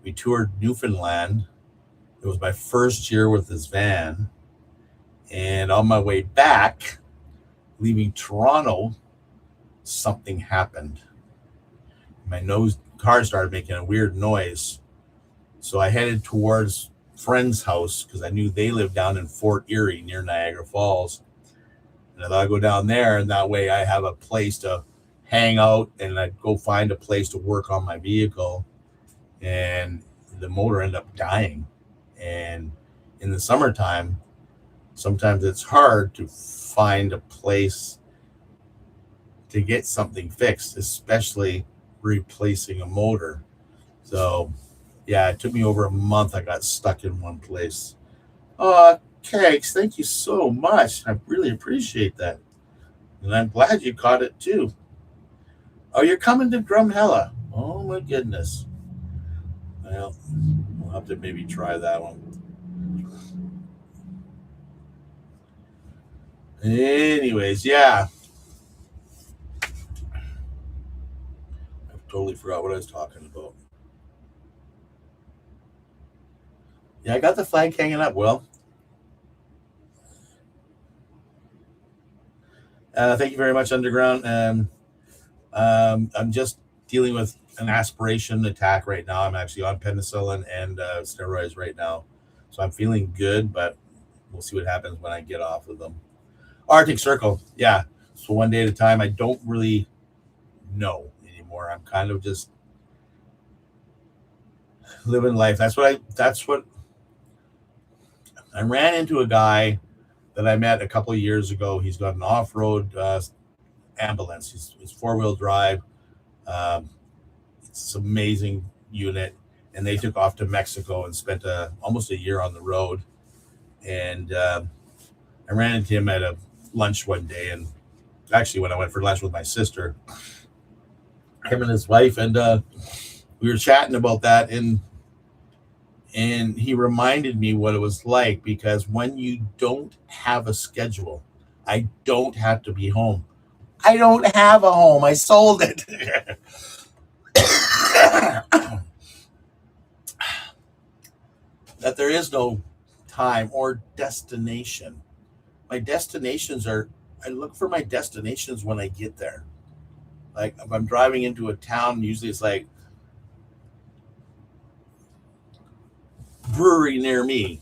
We toured Newfoundland. It was my first year with this van. And on my way back, leaving Toronto, something happened. My nose car started making a weird noise. So I headed towards friend's house because I knew they lived down in Fort Erie near Niagara Falls. And I thought I'd go down there, and that way I have a place to hang out, and I'd go find a place to work on my vehicle. And the motor ended up dying. And in the summertime, sometimes it's hard to find a place to get something fixed, especially replacing a motor. So, yeah, it took me over a month. I got stuck in one place. Oh, Kegs, thank you so much. I really appreciate that. And I'm glad you caught it too. Oh, you're coming to Drumhella. Oh, my goodness. Well, we'll have to maybe try that one. Anyways, yeah. I totally forgot what I was talking about. Yeah, I got the flag hanging up. Well, thank you very much, Underground. I'm just dealing with an aspiration attack right now. I'm actually on penicillin and steroids right now. So I'm feeling good, but we'll see what happens when I get off of them. Arctic Circle. Yeah. So one day at a time. I don't really know anymore. I'm kind of just living life. That's what I ran into a guy that I met a couple of years ago. He's got an off-road ambulance. He's four-wheel drive. Um, it's an amazing unit, and they took off to Mexico and spent almost a year on the road. And I ran into him at a lunch one day, and actually when I went for lunch with my sister, him and his wife, and we were chatting about that, and he reminded me what it was like because when you don't have a schedule, I don't have to be home. I don't have a home. I sold it. That there is no time or destination. My destinations are, I look for my destinations when I get there. Like if I'm driving into a town, usually it's like brewery near me.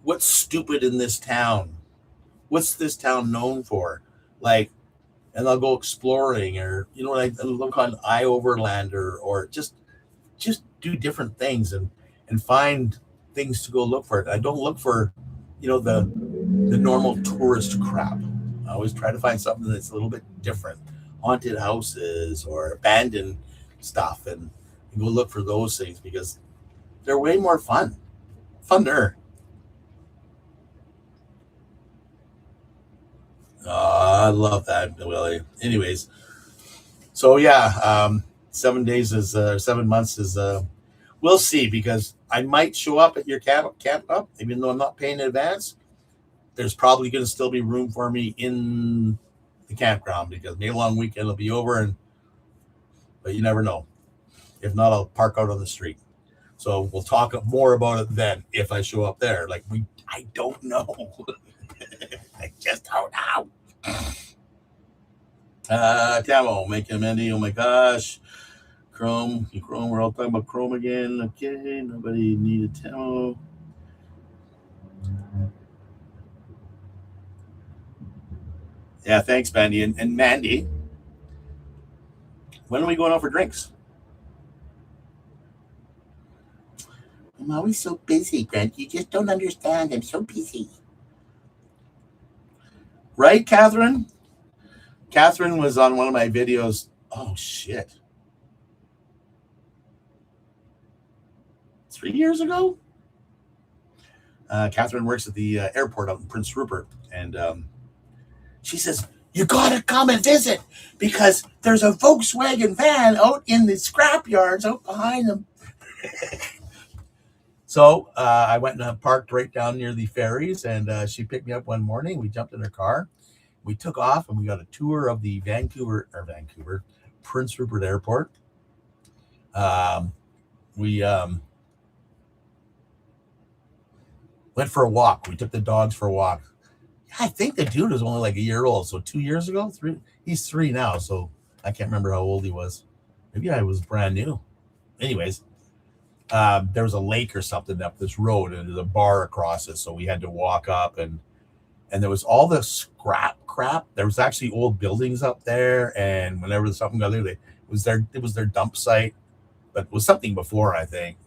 What's stupid in this town? What's this town known for? Like, and I'll go exploring, or like look on iOverlander, or just do different things and find things to go look for. I don't look for the normal tourist crap. I always try to find something that's a little bit different, haunted houses or abandoned stuff, and go look for those things because they're way more funner. I love that, Willie. Anyways, so yeah, 7 days is 7 months is we'll see because I might show up at your camp up, even though I'm not paying in advance. There's probably going to still be room for me in the campground, because maybe a long weekend will be over, but you never know. If not, I'll park out on the street. So we'll talk more about it then if I show up there. I don't know. I just don't know. Camo, make him Andy. Oh my gosh. Chrome, we're all talking about Chrome again. Okay, nobody needed Tamo. Yeah, thanks, Mandy. And Mandy, when are we going out for drinks? I'm always so busy, Grant. You just don't understand. I'm so busy. Right, Catherine? Catherine was on one of my videos. Oh, shit. 3 years ago? Catherine works at the airport out in Prince Rupert. And she says, you got to come and visit because there's a Volkswagen van out in the scrap yards out behind them. So I went and parked right down near the ferries, and she picked me up one morning. We jumped in her car. We took off, and we got a tour of the Vancouver, Prince Rupert Airport. We went for a walk. We took the dogs for a walk. I think the dude was only like a year old. So 2 years ago, he's 3 now. So I can't remember how old he was. Maybe I was brand new. Anyways, there was a lake or something up this road, and there's a bar across it. So we had to walk up, and there was all the scrap crap. There was actually old buildings up there, and whenever something got there, it was their dump site. But it was something before, I think.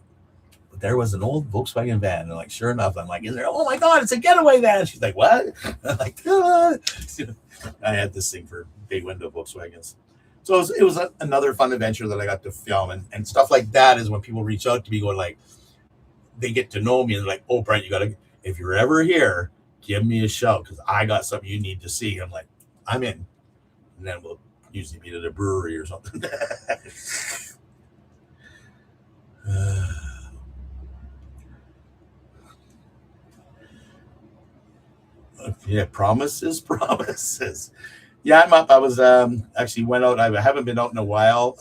But there was an old Volkswagen van, and sure enough, I'm like, "Is there? Oh my God, it's a getaway van!" She's like, "What?" I'm like, ah. I had this thing for big window Volkswagens. So it was another fun adventure that I got to film, and stuff like that is when people reach out to me, going they get to know me, and they're like, "Oh, Brent, if you're ever here, give me a shout because I got something you need to see." I'm like, "I'm in," and then we'll usually meet at a brewery or something. Yeah, promises. Yeah, I'm up. I was actually went out. I haven't been out in a while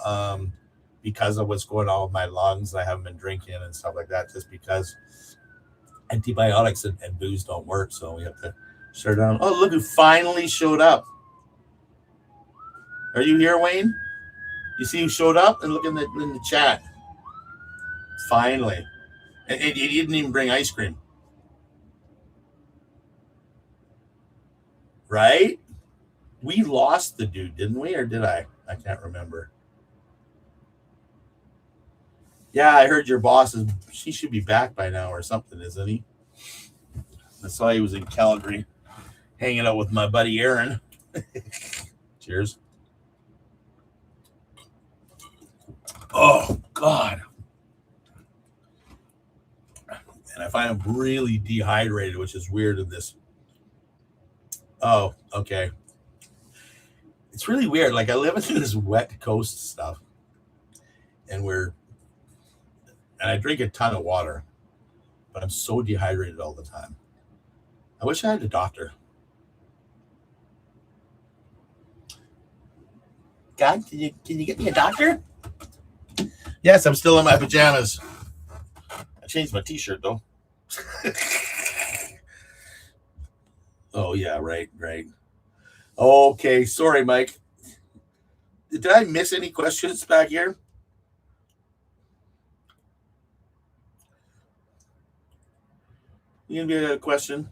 because of what's going on with my lungs. I haven't been drinking and stuff like that, just because antibiotics and booze don't work. So we have to shut down. Oh, look who finally showed up. Are you here, Wayne? You see who showed up? And look in the chat. Finally. And he didn't even bring ice cream. Right? We lost the dude, didn't we? Or did I? I can't remember. Yeah, I heard your boss she should be back by now or something, isn't he? I saw he was in Calgary hanging out with my buddy Aaron. Cheers. Oh, God. And I find I'm really dehydrated, which is weird in this. Oh, okay. It's really weird. I live in this wet coast stuff, and I drink a ton of water, but I'm so dehydrated all the time. I wish I had a doctor. God, can you get me a doctor? Yes, I'm still in my pajamas. I changed my t-shirt though. Oh yeah, right. Okay, sorry, Mike. Did I miss any questions back here? You gonna be a question?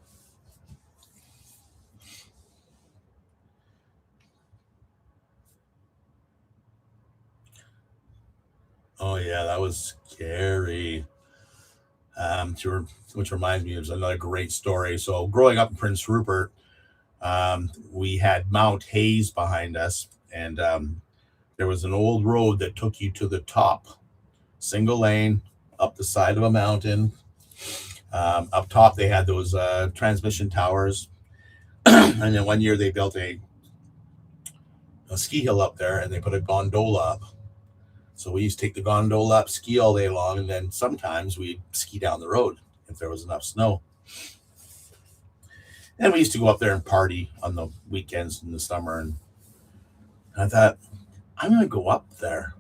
Oh yeah, that was scary. Which reminds me of another great story. So growing up in Prince Rupert, we had Mount Hayes behind us, and there was an old road that took you to the top, single lane up the side of a mountain. Up top, they had those transmission towers, and then one year they built a ski hill up there, and they put a gondola up. So we used to take the gondola up, ski all day long, and then sometimes we'd ski down the road if there was enough snow. And we used to go up there and party on the weekends in the summer. And I thought, I'm going to go up there.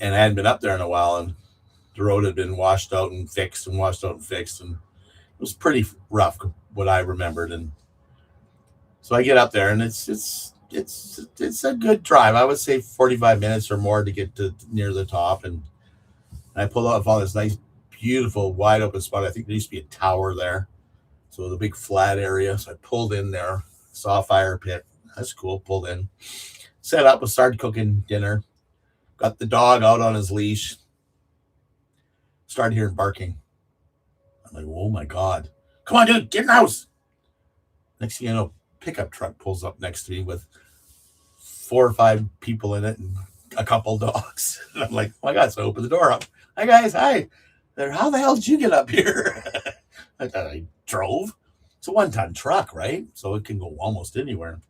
And I hadn't been up there in a while, and the road had been washed out and fixed and washed out and fixed. And it was pretty rough, what I remembered. And so I get up there, and it's a good drive. I would say 45 minutes or more to get to near the top. And I pulled out, found this nice, beautiful, wide open spot. I think there used to be a tower there. So the big flat area. So I pulled in there, saw a fire pit. That's cool. Pulled in, set up, and started cooking dinner. Got the dog out on his leash. Started hearing barking. I'm like, oh my God. Come on, dude, get in the house. Next thing you know, pickup truck pulls up next to me with 4 or 5 people in it and a couple dogs. And I'm like, oh my God. So I open the door up. Hi, guys. Hi. How the hell did you get up here? I thought I drove. It's a 1-ton truck, right? So it can go almost anywhere.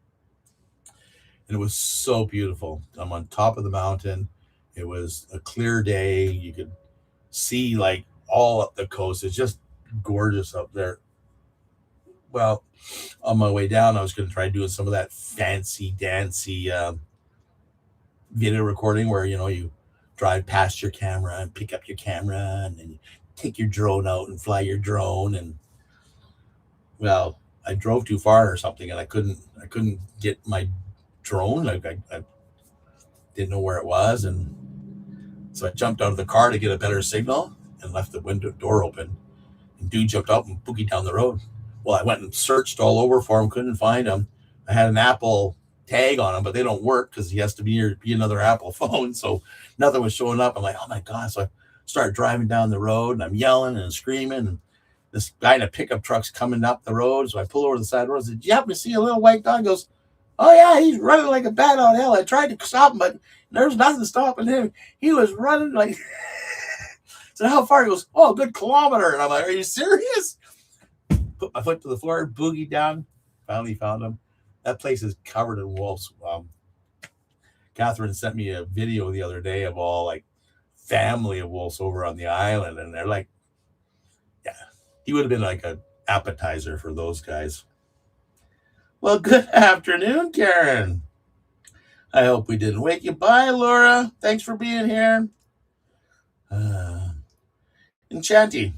And it was so beautiful. I'm on top of the mountain. It was a clear day. You could see like all up the coast. It's just gorgeous up there. Well, on my way down, I was going to try doing some of that fancy dancy video recording where, you drive past your camera and pick up your camera and then you take your drone out and fly your drone. And well, I drove too far or something, and I couldn't get my drone. I didn't know where it was, and so I jumped out of the car to get a better signal and left the window door open. And dude jumped out and boogied down the road. Well, I went and searched all over for him, couldn't find him. I had an Apple tag on him, but they don't work because he has to be another Apple phone. So nothing was showing up. I'm like, oh my God. So I started driving down the road, and I'm yelling and screaming. And this guy in a pickup truck's coming up the road. So I pull over to the side of the road and said, yep, you see a little white dog? He goes, oh yeah, he's running like a bat out of hell. I tried to stop him, but there's nothing stopping him. He was running like, so how far? He goes, oh, a good kilometer. And I'm like, are you serious? Put my foot to the floor, boogie down, finally found him. That place is covered in wolves. Catherine sent me a video the other day of all like family of wolves over on the island. And they're like, yeah, he would have been like an appetizer for those guys. Well, good afternoon, Karen. I hope we didn't wake you. Bye, Laura. Thanks for being here. Enchanty.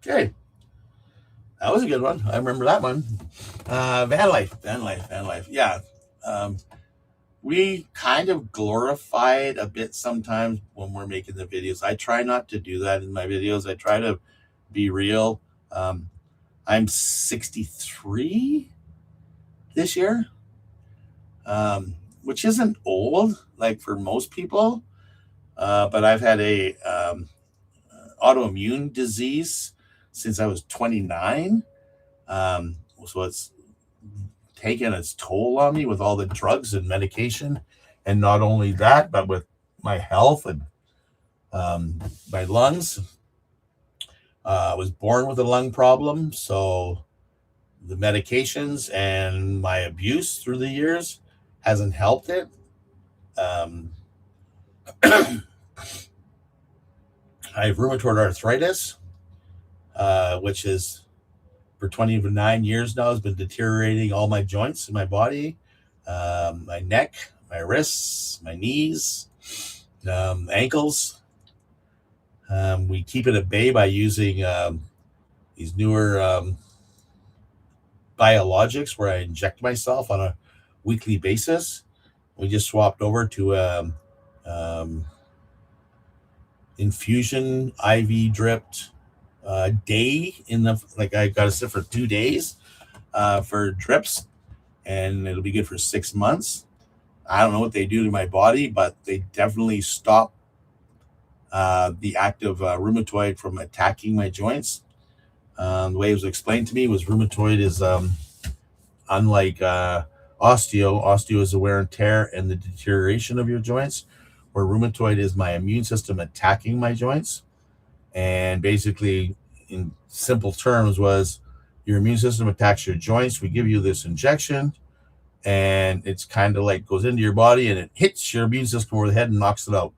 Okay. That was a good one. I remember that one. VanLife. Yeah. We kind of glorify it a bit sometimes when we're making the videos. I try not to do that in my videos. I try to be real. I'm 63 this year, which isn't old, like for most people. But I've had a autoimmune disease since I was 29. So it's taken its toll on me with all the drugs and medication. And not only that, but with my health and my lungs. I was born with a lung problem. So the medications and my abuse through the years hasn't helped it. I have rheumatoid arthritis, which is for 29 years now has been deteriorating all my joints in my body, my neck, my wrists, my knees, ankles. We keep it at bay by using these newer biologics where I inject myself on a weekly basis. We just swapped over to infusion IV dripped day in the, like I got to sit for 2 days for drips, and it'll be good for 6 months. I don't know what they do to my body, but they definitely stop the active rheumatoid from attacking my joints. The way it was explained to me was rheumatoid is unlike osteo. Osteo is the wear and tear and the deterioration of your joints, where rheumatoid is my immune system attacking my joints. And basically, in simple terms, was your immune system attacks your joints. We give you this injection, and it's kind of like goes into your body and it hits your immune system over the head and knocks it out.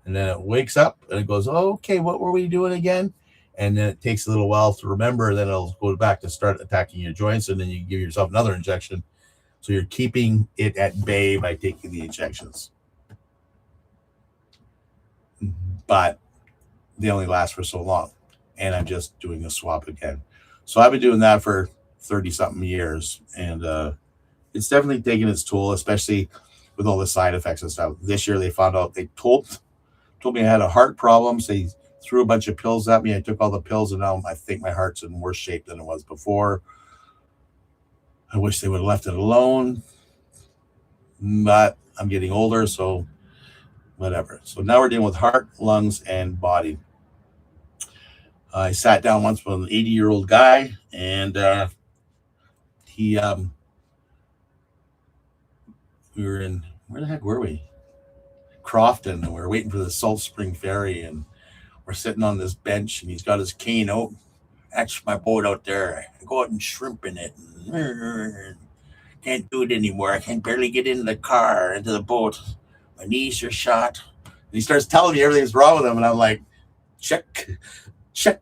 And then it wakes up and it goes, oh, okay, what were we doing again? And then it takes a little while to remember. Then it'll go back to start attacking your joints. And then you give yourself another injection. So you're keeping it at bay by taking the injections. But they only last for so long. And I'm just doing a swap again. So I've been doing that for 30 something years. And it's definitely taken its toll, especially with all the side effects and stuff. This year they found out, they told me I had a heart problem. So they threw a bunch of pills at me. I took all the pills, and now I think my heart's in worse shape than it was before. I wish they would have left it alone, but I'm getting older, so whatever. So now we're dealing with heart, lungs, and body. I sat down once with an 80-year-old guy, and he we were in, where the heck were we? Crofton, and we were waiting for the Salt Spring Ferry, and we're sitting on this bench, and he's got his cane out. That's my boat out there. I go out and shrimp in it. Can't do it anymore. I can barely get into the car, into the boat. My knees are shot. And he starts telling me everything's wrong with him, and I'm like, check, check,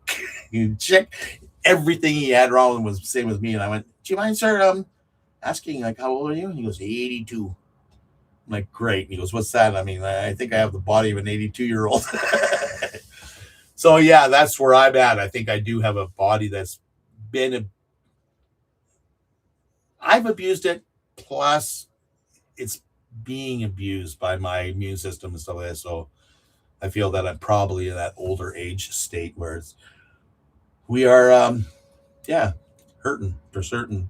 check. Everything he had wrong with him was the same with me. And I went, do you mind, sir, asking, like, how old are you? And he goes, 82. I'm like, great. And he goes, what's that? I mean, I think I have the body of an 82-year-old. So, yeah, that's where I'm at. I think I do have a body that's been, I've abused it, plus it's being abused by my immune system and stuff like that. So I feel that I'm probably in that older age state where we are, yeah, hurting for certain.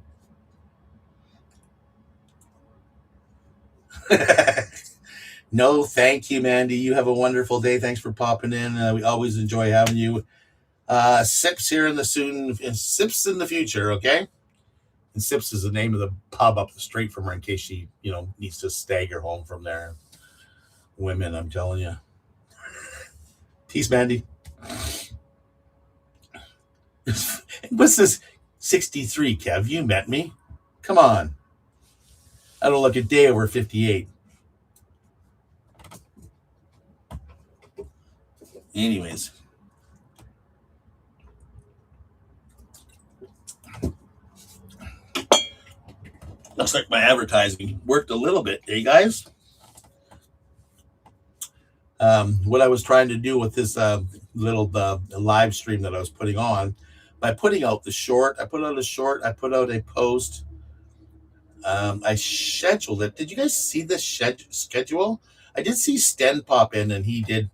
No, thank you, Mandy. You have a wonderful day. Thanks for popping in. We always enjoy having you. Sips here in the Sips in the future, okay? And Sips is the name of the pub up the street from her in case she, needs to stagger home from there. Women, I'm telling you. Peace, Mandy. What's this 63, Kev? You met me. Come on. I don't look a day over 58. Anyways. Looks like my advertising worked a little bit, hey guys. What I was trying to do with this little live stream that I was putting on, by putting out the short, I put out a post. I scheduled it. Did you guys see the schedule? I did see Sten pop in, and he did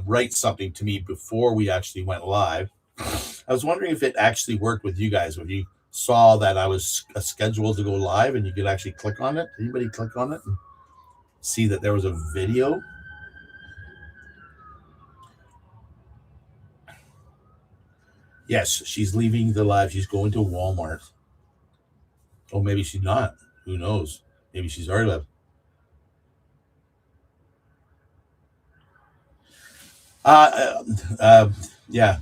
write something to me before we actually went live. I was wondering if it actually worked with you guys when you saw that I was scheduled to go live, and you could actually click on it. Anybody click on it and see that there was a video? Yes, she's leaving the live. She's going to Walmart. Oh, maybe she's not. Who knows? Maybe she's already left. Yeah.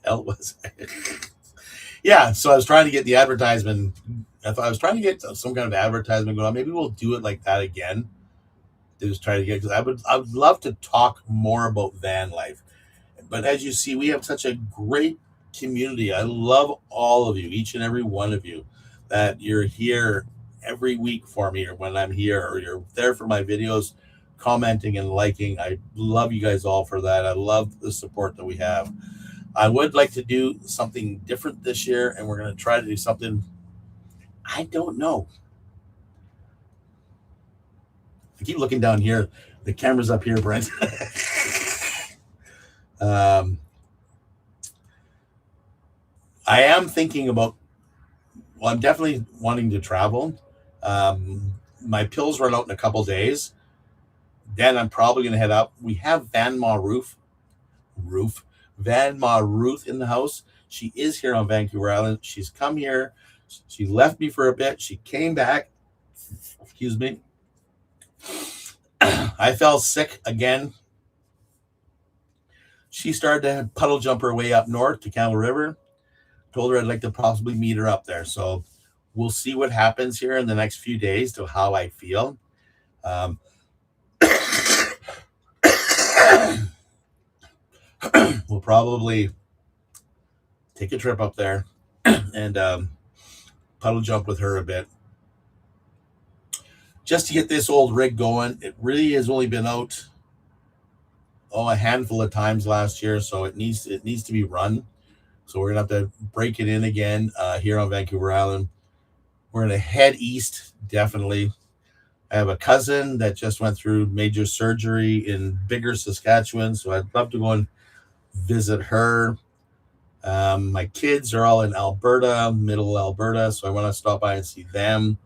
Hell was it? Yeah, so I was trying to get the advertisement. I thought I was trying to get some kind of advertisement going on. Maybe we'll do it like that again. Just try to get, because I would love to talk more about van life. But as you see, we have such a great community. I love all of you, each and every one of you, that you're here every week for me, or when I'm here, or you're there for my videos, commenting and liking. I love you guys all for that. I love the support that we have. I would like to do something different this year, and we're going to try to do something. I don't know. I keep looking down here. The camera's up here, Brent. I am thinking about, well, I'm definitely wanting to travel. My pills run out in a couple days. Then I'm probably going to head up. We have Van Ma Ruth in the house. She is here on Vancouver Island. She's come here. She left me for a bit. She came back. Excuse me. I fell sick again. She started to puddle jump her way up north to Camel River. Told her I'd like to possibly meet her up there. So we'll see what happens here in the next few days to how I feel. Um, we'll probably take a trip up there and puddle jump with her a bit just to get this old rig going. It really has only been out a handful of times last year, so it needs to be run. So we're gonna have to break it in again here on Vancouver Island. We're gonna head east, definitely. I have a cousin that just went through major surgery in Bigger, Saskatchewan, so I'd love to go and visit her. My kids are all in Alberta, middle Alberta, so I want to stop by and see them.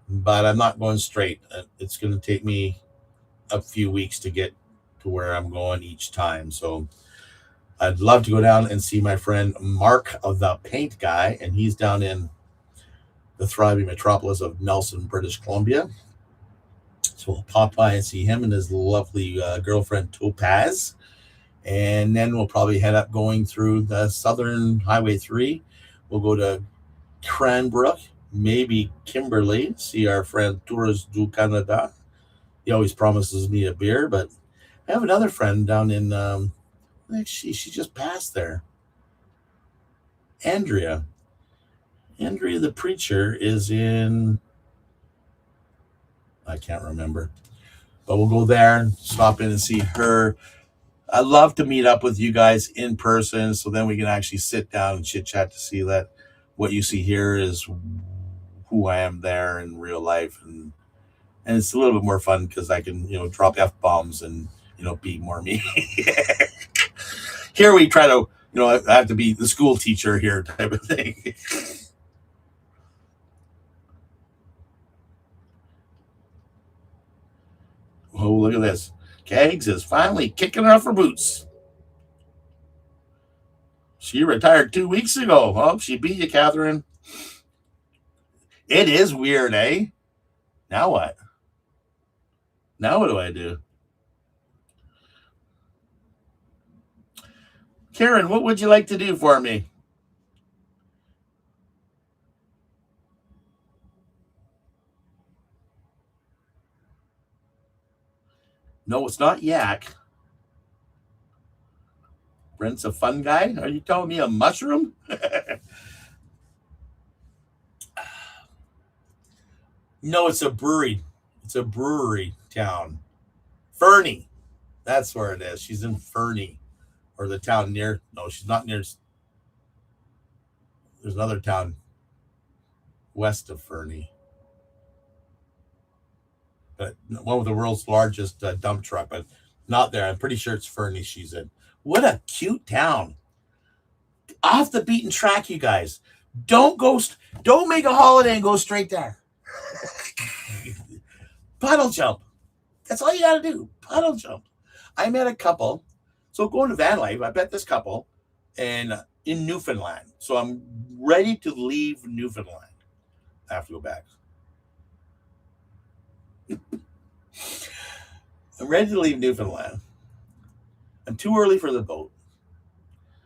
But I'm not going straight. It's going to take me a few weeks to get to where I'm going each time. So I'd love to go down and see my friend Mark of the Paint Guy, and he's down in the thriving metropolis of Nelson, British Columbia. So we'll pop by and see him and his lovely girlfriend Topaz. And then we'll probably head up going through the Southern Highway 3. We'll go to Cranbrook, maybe Kimberley, see our friend Tours du Canada. He always promises me a beer, but I have another friend down in, she just passed there. Andrea the preacher is in, I can't remember, but we'll go there and stop in and see her. I'd love to meet up with you guys in person so then we can actually sit down and chit chat to see that what you see here is who I am there in real life. And it's a little bit more fun because I can, drop F-bombs and, be more me. Here we try to, I have to be the school teacher here type of thing. Oh, look at this. Kegs is finally kicking off her boots. She retired 2 weeks ago. Oh, she beat you, Catherine. It is weird, eh? Now what? Now what do I do? Karen, what would you like to do for me? No, it's not yak. Brent's a fun guy? Are you telling me a mushroom? No, it's a brewery. It's a brewery town. Fernie. That's where it is. She's in Fernie. Or the town near. No, she's not near. There's another town west of Fernie. But one with the world's largest dump truck, but not there. I'm pretty sure it's Fernie she's in. What a cute town. Off the beaten track, you guys. Don't make a holiday and go straight there. Puddle jump. That's all you got to do. Puddle jump. I met a couple. So going to VanLife, I met this couple in Newfoundland. So I'm ready to leave Newfoundland. I have to go back. I'm ready to leave Newfoundland. I'm too early for the boat.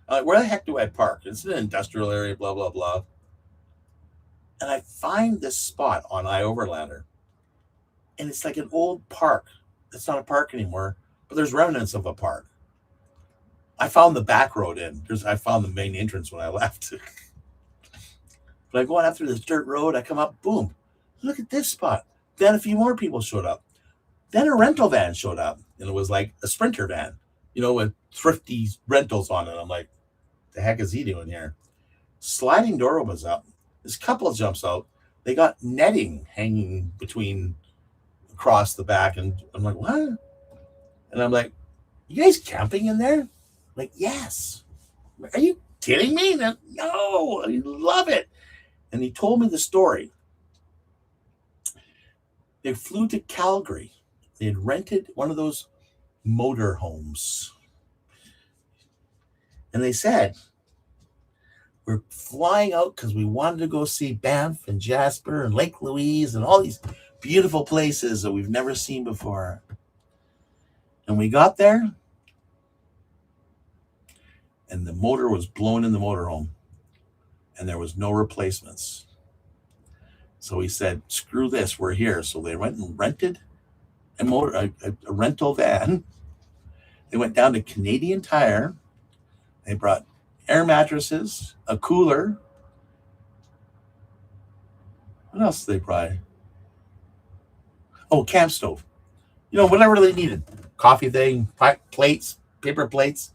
Where the heck do I park? It's an industrial area, blah, blah, blah. And I find this spot on iOverlander. And it's like an old park. It's not a park anymore, but there's remnants of a park. I found the back road in. I found the main entrance when I left. But I go on after this dirt road. I come up, boom. Look at this spot. Then a few more people showed up. Then a rental van showed up. And it was like a Sprinter van, with thrifty rentals on it. I'm like, the heck is he doing here? Sliding door opens up. This couple jumps out. They got netting hanging across the back. And I'm like, what? And I'm like, you guys camping in there? Like, yes. Are you kidding me? No, I love it. And he told me the story. They flew to Calgary. They had rented one of those motor homes. And they said, we're flying out because we wanted to go see Banff and Jasper and Lake Louise and all these beautiful places that we've never seen before. And we got there, and the motor was blown in the motorhome, and there was no replacements. So he said, screw this, we're here. So they went and rented a rental van. They went down to Canadian Tire. They brought air mattresses, a cooler. What else did they brought? Oh, camp stove. You know, whatever they needed. Coffee thing, plates, paper plates.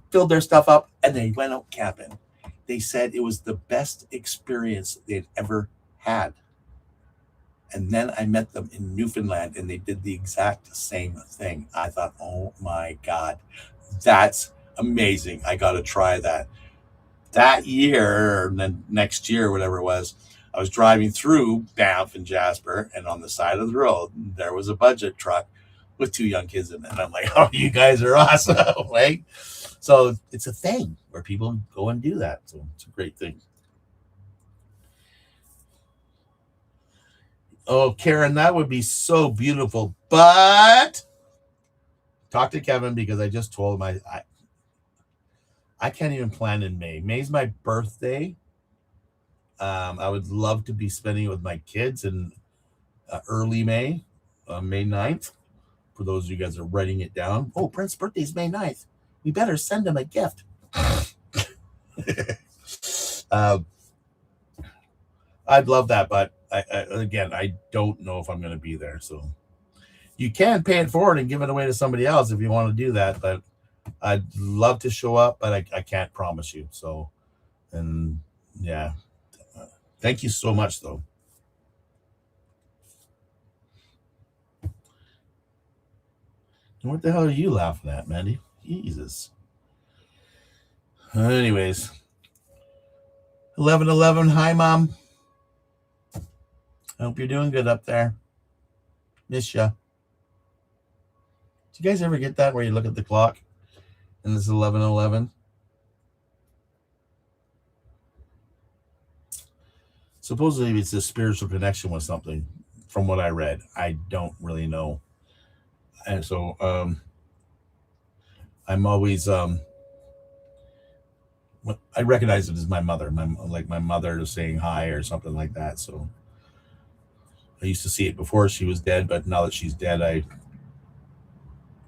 Filled their stuff up, and they went out camping. They said it was the best experience they'd ever had. And then I met them in Newfoundland, and they did the exact same thing. I thought, oh my God, that's amazing. I got to try that. That year, or then next year, whatever it was, I was driving through Banff and Jasper, and on the side of the road, there was a budget truck with 2 young kids in it. And I'm like, oh, you guys are awesome, right? So it's a thing where people go and do that. So it's a great thing. Oh, Karen, that would be so beautiful. But talk to Kevin, because I just told him I can't even plan in May. May's my birthday. I would love to be spending it with my kids in early May, May 9th. For those of you guys are writing it down. Oh, Brent's birthday is May 9th. We better send him a gift. I'd love that, but I don't know if I'm going to be there. So you can pay it forward and give it away to somebody else if you want to do that. But I'd love to show up, but I can't promise you. So, and yeah, thank you so much, though. What the hell are you laughing at, Mandy? Jesus. Anyways, 11:11. Hi, Mom. I hope you're doing good up there. Miss ya. Do you guys ever get that where you look at the clock and it's 11:11? Supposedly it's a spiritual connection with something, from what I read. I don't really know. And so I'm always I recognize it as my mother. My mother is saying hi or something like that. So I used to see it before she was dead, but now that she's dead, I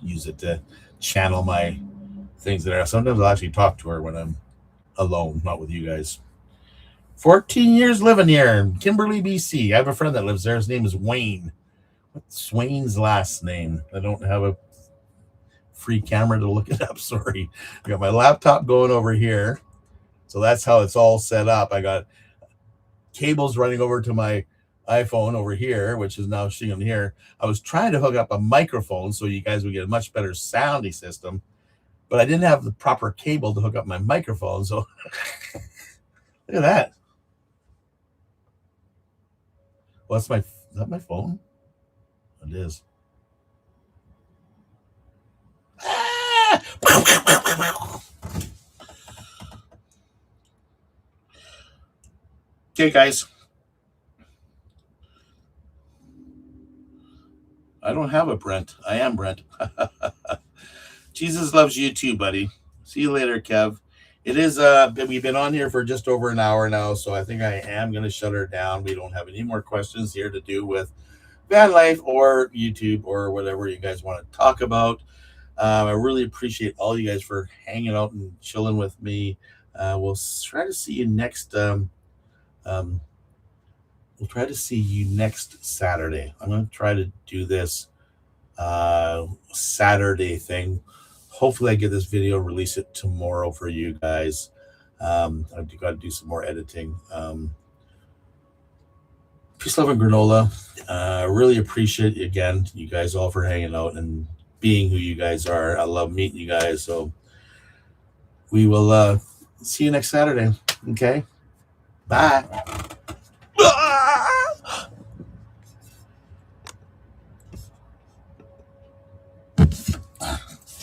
use it to channel my things there. Sometimes I'll actually talk to her when I'm alone, not with you guys. 14 years living here in Kimberley, BC. I have a friend that lives there. His name is Wayne. What's Wayne's last name? I don't have a free camera to look it up. Sorry. I got my laptop going over here. So that's how it's all set up. I got cables running over to my iPhone over here, which is now showing here. I was trying to hook up a microphone so you guys would get a much better soundy system, but I didn't have the proper cable to hook up my microphone. So look at that. Well, is that my phone? It is. Okay, guys. I don't have a Brent. I am Brent. Jesus loves you too, buddy. See you later, Kev. It is we've been on here for just over an hour now, so I think I am going to shut her down. We don't have any more questions here to do with VanLife or YouTube or whatever you guys want to talk about. I really appreciate all you guys for hanging out and chilling with me. We'll try to see you next we'll try to see you next Saturday. I'm going to try to do this Saturday thing. Hopefully I get this video, release it tomorrow for you guys. I've got to do some more editing. Peace, love, and granola. Really appreciate, again, you guys all for hanging out and being who you guys are. I love meeting you guys. So we will see you next Saturday. Okay? Bye.